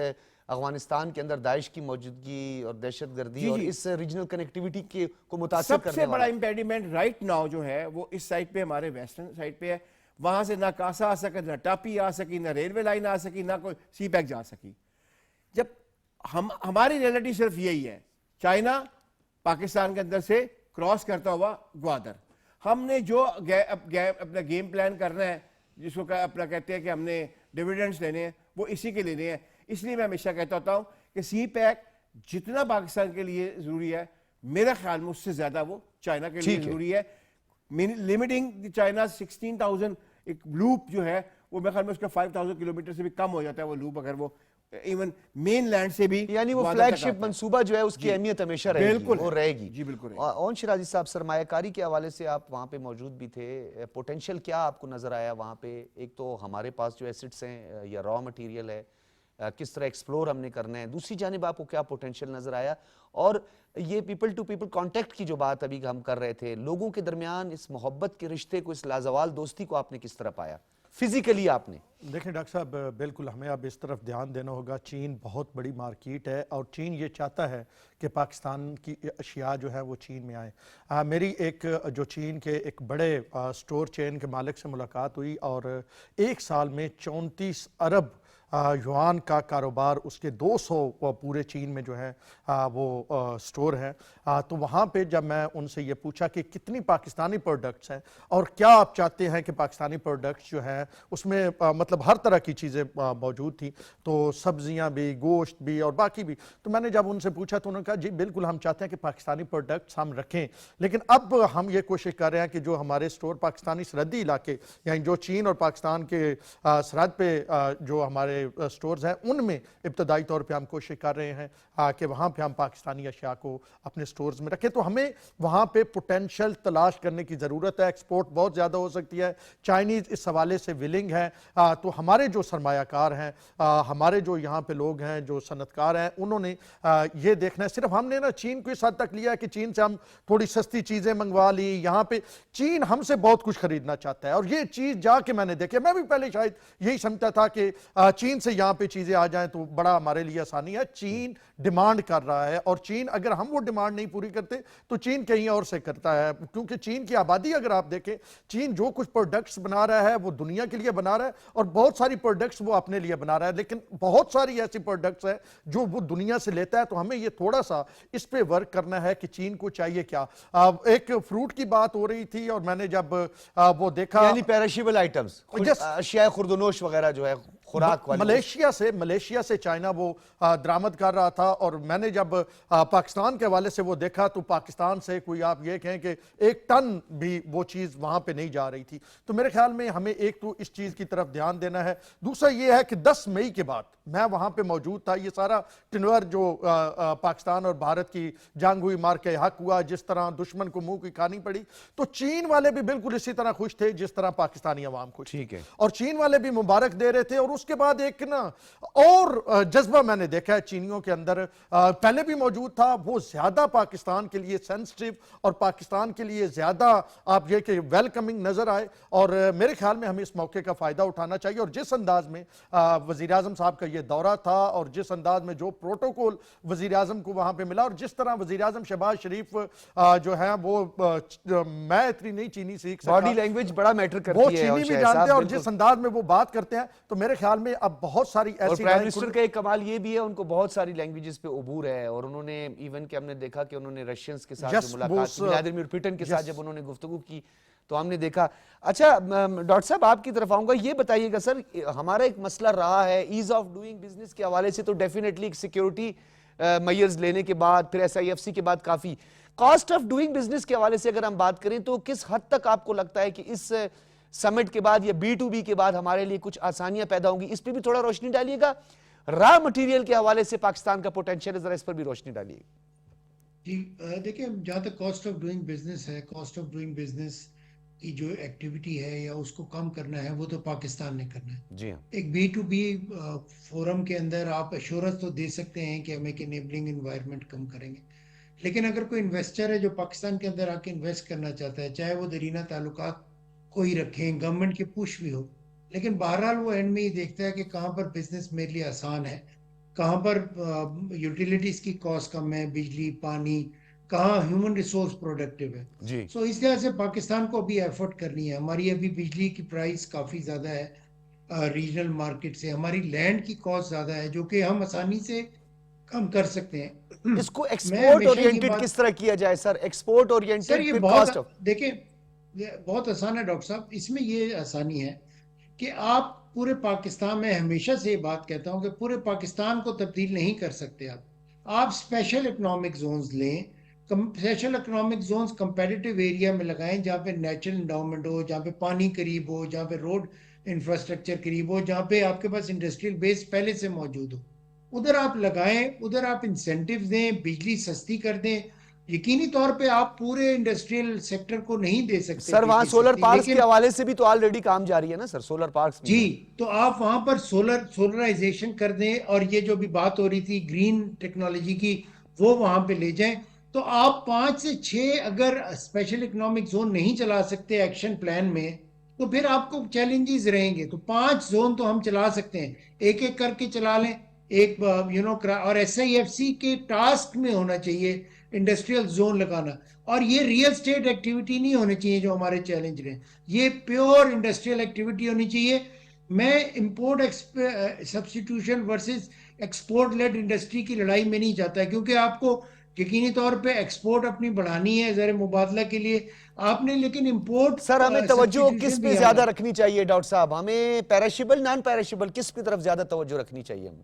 افغانستان کے اندر داعش کی موجودگی اور دہشت گردی اور اس ریجنل کنیکٹیوٹی کو متاثر کرنے والا۔ سب سے بڑا امپیڈیمنٹ رائٹ ناؤ جو ہے وہ اس سائٹ پہ، ہمارے ویسٹرن سائٹ پہ ہے، وہاں سے نہ کاسا آ سکا، نہ ٹاپی آ سکی، نہ ریلوے لائن آ سکی، نہ کوئی سی پیک جا سکی۔ جب ہماری ریالٹی صرف یہی ہے، چائنا پاکستان کے اندر سے کراس کرتا ہوا گوادر، ہم نے جو اپنا گیم پلان کرنا ہے، جس کو اپنا کہتے ہیں کہ ہم نے ڈیویڈنڈز لینے ہیں، وہ اسی کے لینے ہیں۔ اس لیے میں ہمیشہ کہتا ہوتا ہوں کہ سی پیک جتنا پاکستان کے لیے ضروری ہے، میرا خیال میں اس سے زیادہ وہ چائنا کے لیے ضروری ہے۔ لمیٹنگ چائنا 16,000 ایک لوپ جو ہے وہ میرے خیال میں اس کا 5,000 کلومیٹر سے بھی کم ہو جاتا ہے وہ لوپ، اگر وہ ایون مین لینڈ سے بھی، یعنی وہ فلیگ شپ منصوبہ جو ہے اس کی اہمیت ہمیشہ رہے گی، وہ رہے گی۔ جی بالکل۔ اون شرازی صاحب، سرمایہ کاری کے حوالے سے آپ وہاں پہ موجود بھی تھے، پوٹینشیل کیا آپ کو نظر آیا وہاں پہ؟ ایک تو ہمارے پاس جو ایسٹس ہیں یا را مٹیریل ہے، کس طرح ایکسپلور ہم نے کرنا ہے، دوسری جانب آپ کو کیا پوٹینشیل نظر آیا؟ اور یہ پیپل ٹو پیپل کانٹیکٹ کی جو بات ابھی ہم کر رہے تھے، لوگوں کے درمیان اس محبت کے رشتے کو، اس لازوال دوستی کو آپ نے کس طرح پایا فزیکلی آپ نے؟ دیکھیں ڈاکٹر صاحب، بالکل ہمیں اب اس طرف دھیان دینا ہوگا۔ چین بہت بڑی مارکیٹ ہے اور چین یہ چاہتا ہے کہ پاکستان کی اشیاء جو ہے وہ چین میں آئیں۔ میری ایک جو چین کے ایک بڑے سٹور چین کے مالک سے ملاقات ہوئی، اور 1 سال میں 34 ارب یوان کا کاروبار اس کے 200 پورے چین میں جو ہے وہ سٹور ہیں۔ تو وہاں پہ جب میں ان سے یہ پوچھا کہ کتنی پاکستانی پروڈکٹس ہیں اور کیا آپ چاہتے ہیں کہ پاکستانی پروڈکٹس جو ہیں اس میں مطلب ہر طرح کی چیزیں موجود تھیں، تو سبزیاں بھی، گوشت بھی اور باقی بھی، تو میں نے جب ان سے پوچھا تو انہوں نے کہا جی بالکل ہم چاہتے ہیں کہ پاکستانی پروڈکٹس ہم رکھیں، لیکن اب ہم یہ کوشش کر رہے ہیں کہ جو ہمارے سٹور پاکستانی سرحدی علاقے، یعنی جو چین اور پاکستان کے سرحد پہ جو ہمارے سٹورز ہیں، ان میں ابتدائی طور پہ ہم کوشش کر رہے ہیں کہ وہاں پہ ہم پاکستانی اشیاء کو اپنے سٹورز میں رکھیں۔ تو ہمیں وہاں پہ پوٹینشل تلاش کرنے کی ضرورت ہے، ایکسپورٹ بہت زیادہ ہو سکتی ہے، چائنیز اس حوالے سے ولنگ ہے۔ تو ہمارے جو سرمایہ کار ہیں، ہمارے جو یہاں پہ لوگ ہیں جو صنعت کار ہیں، انہوں نے یہ دیکھنا ہے، صرف ہم نے نا چین کو اس حد تک لیا ہے کہ چین سے ہم تھوڑی سستی چیزیں منگوا لی، یہاں پہ چین ہم سے بہت کچھ خریدنا چاہتا ہے، اور یہ چیز جا کے میں نے دیکھا، میں بھی پہلے شاید یہی سمجھتا تھا کہ چین چین سے یہاں پہ چیزیں آ جائیں تو بڑا ہمارے لیے آسانی ہے. چین ڈیمانڈ کر رہا ہے اور چین اگر ہم وہ ڈیمانڈ نہیں پوری کرتے تو چین کہیں اور سے کرتا ہے, کیونکہ چین کی آبادی اگر آپ دیکھیں, چین جو کچھ پروڈکٹس بنا رہا ہے وہ دنیا کے لیے بنا رہا ہے اور بہت ساری پروڈکٹس وہ اپنے لیے بنا رہا ہے, لیکن بہت ساری ایسی پروڈکٹس ہیں جو وہ دنیا سے لیتا ہے. تو ہمیں یہ تھوڑا سا اس پہ ورک کرنا ہے کہ چین کو چاہیے کیا. ایک فروٹ کی بات ہو رہی تھی اور میں نے جب وہ دیکھا, یعنی پیرشیبل آئٹمز, اشیاء خوردنوش وغیرہ جو ہے خوراک والی, ملیشیا سے چائنا وہ درآمد کر رہا تھا, اور میں نے جب پاکستان کے حوالے سے وہ دیکھا تو پاکستان سے کوئی آپ یہ کہیں کہ 1 ٹن بھی وہ چیز وہاں پہ نہیں جا رہی تھی. تو میرے خیال میں ہمیں ایک تو اس چیز کی طرف دھیان دینا ہے. دوسرا یہ ہے کہ 10 مئی کے بعد میں وہاں پہ موجود تھا, یہ سارا ٹنور جو پاکستان اور بھارت کی جنگ ہوئی, مار کے حق ہوا, جس طرح دشمن کو منہ کی کھانی پڑی, تو چین والے بھی بالکل اسی طرح خوش تھے جس طرح پاکستانی عوام خوش. ٹھیک ہے, اور چین والے بھی مبارک دے رہے تھے. اور اس کے بعد ایک نا اور جذبہ میں نے دیکھا ہے چینیوں کے اندر, پہلے بھی موجود تھا, وہ زیادہ پاکستان کے لیے سینسٹیو اور پاکستان کے لیے زیادہ آپ یہ کہ ویلکمنگ نظر آئے. اور میرے خیال میں ہمیں اس موقع کا فائدہ اٹھانا چاہیے. اور جس انداز میں وزیراعظم صاحب کا یہ دورہ تھا اور جس انداز میں جو پروٹوکول وزیراعظم کو وہاں پہ ملا, اور جس طرح وزیراعظم شہباز شریف جو ہیں وہ, میں اتنی نہیں چینی سیکھ سکتا, باڈی لینگویج بڑا میٹر کرتی ہے, وہ چینی بھی جانتے ہیں, اور جس انداز میں وہ بات کرتے ہیں, تو میرے خیال میں اب بہت ساری اور ایسی پرائم منسٹر کا ایک کمال یہ بھی ہے, ان کو بہت ساری لینگویجز پہ عبور ہے, اور انہوں نے ایون کہ ہم نے دیکھا کہ انہوں نے رشینز کے ساتھ جو ملاقات کی, ولادیمیر پوٹن کے ساتھ جب انہوں نے گفتگو کی تو ہم نے دیکھا. اچھا ڈاکٹر صاحب آپ کی طرف آؤں گا, یہ بتائیے گا سر, ہمارا ایک مسئلہ رہا ہے ایز آف ڈوئنگ بزنس کے حوالے سے, تو ڈیفینیٹلی سیکیورٹی میئرز لینے کے بعد, پھر SIFC کے بعد کافی کاسٹ آف ڈوئنگ بزنس کے حوالے سے اگر ہم بات کریں تو کس حد تک آپ کو لگتا ہے کہ اس سمٹ کے بعد یا B2B کے بعد ہمارے لیے کچھ آسانیاں پیدا ہوں گی؟ اس پہ بھی تھوڑا روشنی ڈالیے گا. را مٹیریل کے حوالے سے پاکستان کا پوٹینشیل ہے, ذرا اس پر بھی روشنی ڈالیے. جی دیکھیں, جہاں تک کاسٹ آف ڈوئنگ بزنس ہے, کاسٹ آف ڈوئنگ بزنس کی جو ایکٹیویٹی ہے یا اس کو کم کرنا ہے وہ تو پاکستان نے کرنا ہے. جی ہاں, ایک B2B فورم کے اندر آپ ایشورنس تو دے سکتے ہیں کہ ہم ایک انیبلنگ انوائرمنٹ کم کریں گے, لیکن اگر کوئی انویسٹر ہے جو پاکستان کے اندر آ کے انویسٹ کرنا چاہتا ہے, چاہے وہ دیرینہ تعلقات کوئی رکھیں, گورنمنٹ کی پوش بھی ہو, لیکن بہرحال وہ اینڈ میں یہ دیکھتا ہے کہ کہاں پر بزنس میرے لیے آسان ہے, کہاں پر یوٹیلیٹیز کی کاسٹ کم ہے, بجلی پانی, کہاں ہیومن ریسورس پروڈکٹیو ہے. جی سو اس لحاظ سے پاکستان کو ابھی ایفرٹ کرنی ہے. ہماری ابھی بجلی کی پرائس کافی زیادہ ہے ریجنل مارکیٹ سے, ہماری لینڈ کی کاسٹ زیادہ ہے جو کہ ہم آسانی سے کم کر سکتے ہیں. اس کو ایکسپورٹ اورینٹڈ کس طرح کیا جائے سر؟ ایکسپورٹ سر اورینٹڈ یہ پھر بہت کاسٹ آف, دیکھیں بہت آسان ہے ڈاکٹر صاحب. اس میں یہ آسانی ہے کہ آپ پورے پاکستان میں, ہمیشہ سے یہ بات کہتا ہوں کہ پورے پاکستان کو تبدیل نہیں کر سکتے آپ اسپیشل اکنامک زونز لیں. Special economic zones competitive area میں لگائیں جہاں پہ نیچرل انڈاؤمنٹ ہو, جہاں پہ پانی قریب ہو, جہاں پہ روڈ انفراسٹرکچر قریب ہو, جہاں پہ آپ کے پاس انڈسٹریل بیس پہلے سے موجود ہو. ادھر آپ لگائیں, ادھر آپ انسینٹیوز دیں, بجلی سستی کر دیں. یقینی طور پہ آپ پورے انڈسٹریل سیکٹر کو نہیں دے سکتے سر وہاں سولر سستی, پارکس لیکن کے حوالے سے بھی تو آلریڈی کام جاری ہے نا سر, سولر پارکس میں. جی, تو آپ وہاں پر سولرائزیشن کر دیں, اور یہ جو بھی بات ہو رہی تھی گرین ٹیکنالوجی کی, وہ وہاں پہ لے جائیں. تو آپ 5 سے 6 اگر اسپیشل اکنامک زون نہیں چلا سکتے ایکشن پلان میں, تو پھر آپ کو چیلنجز رہیں گے. تو 5 زون تو ہم چلا سکتے ہیں, ایک ایک کر کے چلا لیں, ایک اور SIFC کے ٹاسک میں ہونا چاہیے انڈسٹریل زون لگانا. اور یہ ریئل اسٹیٹ ایکٹیویٹی نہیں ہونی چاہیے جو ہمارے چیلنج رہے, یہ پیور انڈسٹریل ایکٹیویٹی ہونی چاہیے. میں import substitution versus export led industry کی لڑائی میں نہیں جاتا, کیونکہ آپ کو یقینی طور پہ ایکسپورٹ اپنی بڑھانی ہے زر مبادلہ کے لیے آپ نے, لیکن امپورٹ سر ہمیں توجہ کس پہ زیادہ رکھنی چاہیے ڈاکٹر صاحب؟ ہمیں پیرشیبل نان پیرشیبل کس کی طرف زیادہ توجہ رکھنی چاہیے ہمیں؟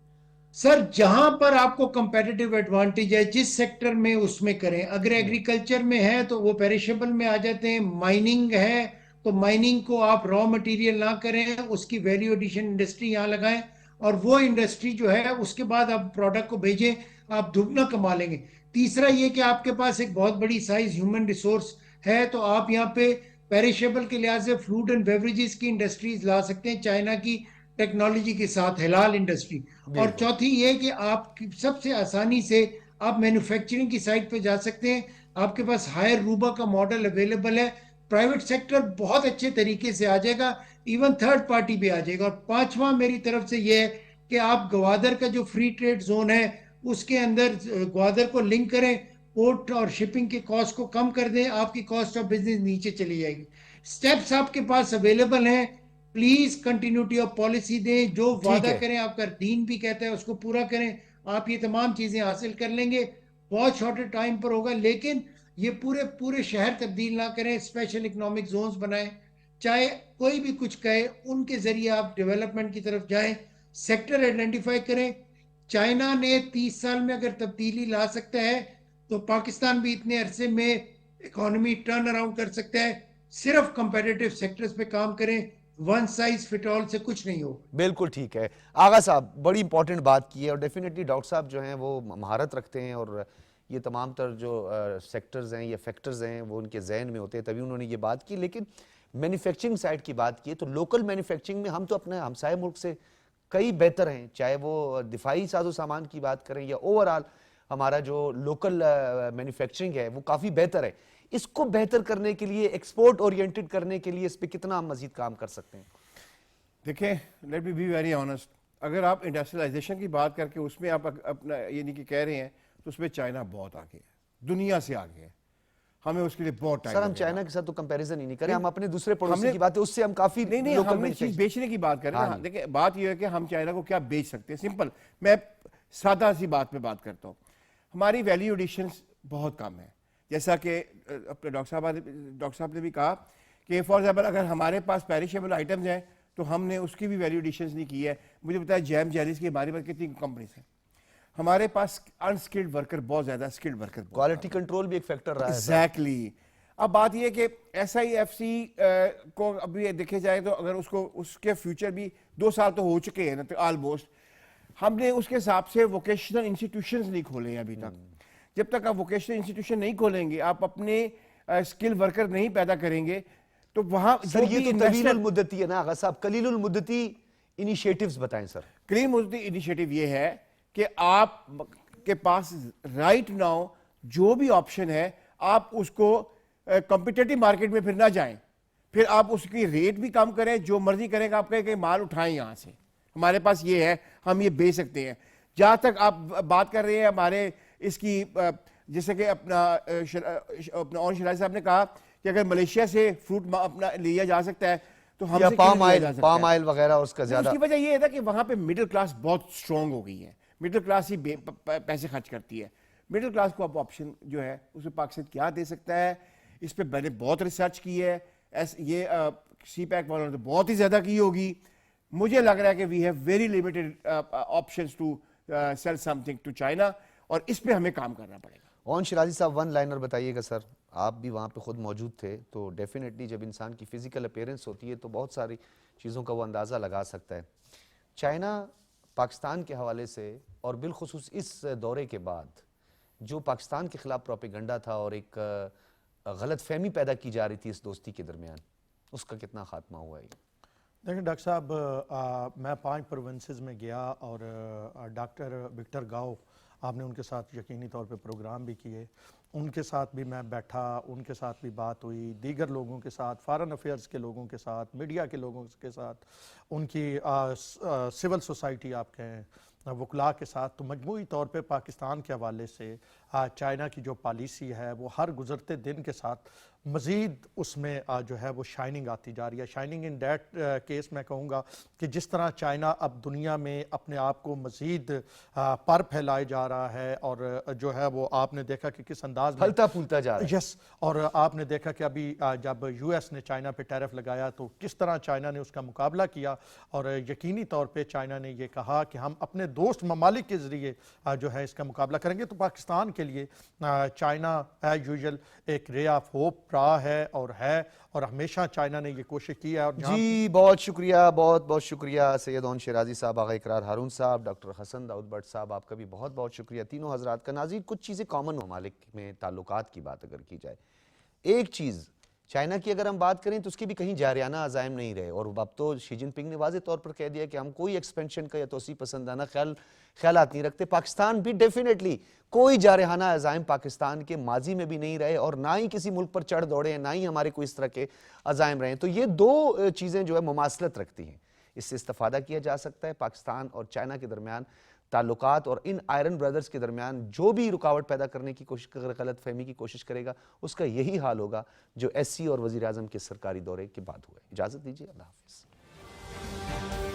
سر جہاں پر آپ کو کمپیٹیٹیو ایڈوانٹیج ہے جس سیکٹر میں اس میں کریں. اگر ایگریکلچر میں ہے تو وہ پیریشیبل میں آ جاتے ہیں, مائننگ ہے تو مائننگ کو آپ را مٹیریل نہ کریں, اس کی ویلیو ایڈیشن انڈسٹری یہاں لگائیں, اور وہ انڈسٹری جو ہے اس کے بعد آپ پروڈکٹ کو بھیجیں, آپ دگنا کما لیں گے. تیسرا یہ کہ آپ کے پاس ایک بہت بڑی سائز ہیومن ریسورس ہے, تو آپ یہاں پہ پیریشیبل کے لحاظ سے فوڈ اینڈ بیوریجز کی انڈسٹریز لا سکتے ہیں چائنا کی ٹیکنالوجی کے ساتھ, حلال انڈسٹری. اور چوتھی یہ کہ آپ سب سے آسانی سے آپ مینوفیکچرنگ کی سائٹ پہ جا سکتے ہیں, آپ کے پاس ہائر روبا کا ماڈل اویلیبل ہے, پرائیویٹ سیکٹر بہت اچھے طریقے سے آ جائے گا, ایون تھرڈ پارٹی بھی آ جائے گا. اور 5واں میری طرف سے یہ ہے کہ آپ گوادر کا جو فری ٹریڈ زون ہے اس کے اندر گوادر کو لنک کریں, پورٹ اور شپنگ کے کاسٹ کو کم کر دیں, آپ کی کاسٹ آف بزنس نیچے چلی جائے گی. سٹیپس آپ کے پاس اویلیبل ہیں, پلیز کنٹینیوٹی آف پالیسی دیں, جو وعدہ کریں آپ کا دین بھی کہتا ہے اس کو پورا کریں, آپ یہ تمام چیزیں حاصل کر لیں گے. بہت شارٹر ٹائم پر ہوگا, لیکن یہ پورے شہر تبدیل نہ کریں, اسپیشل اکنامک زونز بنائیں, چاہے کوئی بھی کچھ کہے ان کے ذریعے آپ ڈیولپمنٹ کی طرف جائیں, سیکٹر آئیڈینٹیفائی کریں. چائنا نے 30 سال میں اگر تبدیلی لا سکتا ہے تو پاکستان بھی اتنے عرصے میں اکانومی ٹرن اراؤنڈ کر سکتا ہے. صرف کمپیٹیٹو سیکٹرز پہ کام کریں, ون سائز فٹ آل سے کچھ نہیں ہو. بالکل ٹھیک ہے. آغا صاحب بڑی امپورٹنٹ بات کی ہے, اور ڈیفینیٹلی ڈاکٹر صاحب جو ہیں وہ مہارت رکھتے ہیں, اور یہ تمام تر جو سیکٹرز ہیں یا فیکٹرز ہیں وہ ان کے ذہن میں ہوتے ہیں, تبھی انہوں نے یہ بات کی. لیکن مینوفیکچرنگ سائڈ کی بات کی تو لوکل مینوفیکچرنگ میں ہم تو اپنے ہمسائے ملک سے کئی بہتر ہیں, چاہے وہ دفاعی ساز و سامان کی بات کریں یا اوورآل ہمارا جو لوکل مینوفیکچرنگ ہے وہ کافی بہتر ہے. اس کو بہتر کرنے کے لیے, ایکسپورٹ اورینٹڈ کرنے کے لیے اس پہ کتنا ہم مزید کام کر سکتے ہیں؟ دیکھیں, let me be very honest, اگر آپ انڈسٹریلائزیشن کی بات کر کے اس میں آپ اپنا یعنی کہ کہہ رہے ہیں تو اس میں چائنا بہت آگے ہے, دنیا سے آگے ہے, ہمیں اس کے لیے بہت ٹائم. سر ہم چائنا کے ساتھ تو کمپیریزن ہی نہیں کریں, ہم اپنے دوسرے پڑوسی کی بات ہے اس سے ہم کافی نہیں ہم نے چیز بیچنے کی بات کر رہے ہیں. دیکھیں بات یہ ہے کہ ہم چائنا کو کیا بیچ سکتے ہیں. سمپل, میں سادہ سی بات پہ بات کرتا ہوں. ہماری ویلیو ایڈیشنز بہت کم ہے, جیسا کہ اپنے ڈاکٹر صاحب نے بھی کہا کہ فار ایگزامپل اگر ہمارے پاس پیریشیبل آئٹمز ہیں تو ہم نے اس کی بھی ویلیو ایڈیشنز نہیں کی ہے. مجھے بتایا جیم جیلیز کی ہمارے پاس کتنی کمپنیز ہیں, ہمارے پاس انسکلڈ ورکر بہت زیادہ, اسکلڈ ورکر. کوالٹی کنٹرول بھی ایک فیکٹر رہا ہے. ایگزیکٹلی. اب بات یہ ہے کہ SIFC کو ابھی دیکھے جائے تو اگر اس کے فیوچر بھی 2 سال تو ہو چکے ہیں نا آلموسٹ, ہم نے اس کے حساب سے ووکیشنل انسٹیٹیوشنز نہیں کھولے ہیں ابھی تک. جب تک آپ ووکیشنل انسٹیٹیوشن نہیں کھولیں گے, آپ اپنے اسکل ورکر نہیں پیدا کریں گے تو وہاں سر یہ تو طویل المدتی ہے نا آغا صاحب, قلیل المدتی انیشیٹیوز بتائیں سر. قلیل المدتی انیشیٹیو یہ ہے کہ آپ کے پاس رائٹ ناؤ جو بھی آپشن ہے آپ اس کو کمپیٹیٹو مارکیٹ میں پھر نہ جائیں, پھر آپ اس کی ریٹ بھی کم کریں, جو مرضی کریں گا آپ کہیں کہ مال اٹھائیں یہاں سے, ہمارے پاس یہ ہے ہم یہ بیچ سکتے ہیں. جہاں تک آپ بات کر رہے ہیں ہمارے اس کی, جیسے کہ اپنا اون شرائع صاحب نے کہا کہ اگر ملیشیا سے فروٹ اپنا لیا جا سکتا ہے تو ہم سے پام آئل وغیرہ اس کا زیادہ. اس کی وجہ یہ ہے کہ وہاں پہ مڈل کلاس بہت اسٹرانگ ہو گئی ہے, مڈل کلاس ہی پیسے خرچ کرتی ہے. مڈل کلاس کو اب آپشن جو ہے اس میں پاکستان کیا دے سکتا ہے, اس پہ میں نے بہت ریسرچ کی ہے. یہ سی پیک والوں نے تو بہت ہی زیادہ کی ہوگی. مجھے لگ رہا ہے کہ we have very limited options to sell something to China, اور اس پہ ہمیں کام کرنا پڑے گا. اون شرازی صاحب ون لائنر بتائیے گا سر, آپ بھی وہاں پہ خود موجود تھے, تو ڈیفینیٹلی جب انسان کی فزیکل اپیرنس ہوتی ہے تو بہت ساری چیزوں کا وہ اندازہ لگا سکتا ہے. چائنا پاکستان کے حوالے سے اور بالخصوص اس دورے کے بعد جو پاکستان کے خلاف پروپیگنڈا تھا اور ایک غلط فہمی پیدا کی جا رہی تھی اس دوستی کے درمیان, اس کا کتنا خاتمہ ہوا ہے؟ دیکھیں ڈاکٹر صاحب, میں 5 پروونسز میں گیا اور ڈاکٹر وکٹر گاؤ, آپ نے ان کے ساتھ یقینی طور پہ پروگرام بھی کیے, ان کے ساتھ بھی میں بیٹھا, ان کے ساتھ بھی بات ہوئی, دیگر لوگوں کے ساتھ, فارن افیئرز کے لوگوں کے ساتھ, میڈیا کے لوگوں کے ساتھ, ان کی سول سوسائٹی آپ کہیں وکلاء کے ساتھ. تو مجموعی طور پہ پاکستان کے حوالے سے چائنا کی جو پالیسی ہے وہ ہر گزرتے دن کے ساتھ مزید اس میں جو ہے وہ شائننگ آتی جا رہی ہے. شائننگ ان دیٹ کیس میں کہوں گا کہ جس طرح چائنا اب دنیا میں اپنے آپ کو مزید پر پھیلائے جا رہا ہے, اور جو ہے وہ آپ نے دیکھا کہ کس انداز میں پھلتا پھولتا جا رہا ہے. یس, اور آپ نے دیکھا کہ ابھی جب US نے چائنا پہ ٹیرف لگایا تو کس طرح چائنا نے اس کا مقابلہ کیا, اور یقینی طور پہ چائنا نے یہ کہا کہ ہم اپنے دوست ممالک کے ذریعے جو ہے اس کا مقابلہ کریں گے. تو پاکستان کے لیے چائنا ایز یوزول ایک رے آف ہوپ رہا ہے اور ہے, اور ہمیشہ چائنا نے یہ کوشش کی ہے. اور جی بہت شکریہ, بہت بہت شکریہ سید اون شرازی صاحب, آغا اقرار ہارون صاحب, ڈاکٹر حسن داؤد بٹ صاحب, آپ کا بھی بہت بہت شکریہ تینوں حضرات کا. ناظرین, کچھ چیزیں کامن ممالک میں تعلقات کی بات اگر کی جائے, ایک چیز چائنا کی اگر ہم بات کریں تو اس کے بھی کہیں جارحانہ عزائم نہیں رہے, اور اب تو شی جن پنگ نے واضح طور پر کہہ دیا کہ ہم کوئی ایکسپینشن کا یا توسیع پسندانہ خیالات نہیں رکھتے. پاکستان بھی ڈیفینیٹلی کوئی جارحانہ عزائم پاکستان کے ماضی میں بھی نہیں رہے, اور نہ ہی کسی ملک پر چڑھ دوڑے ہیں, نہ ہی ہمارے کوئی اس طرح کے عزائم رہے ہیں. تو یہ دو چیزیں جو ہے مماثلت رکھتی ہیں. اس سے استفادہ کیا جا سکتا ہے. پاکستان اور چائنا کے درمیان تعلقات اور ان آئرن برادرز کے درمیان جو بھی رکاوٹ پیدا کرنے کی کوشش، غلط فہمی کی کوشش کرے گا، اس کا یہی حال ہوگا جو ایس سی اور وزیر اعظم کے سرکاری دورے کے بعد ہوا ہے. اجازت دیجیے، اللہ حافظ.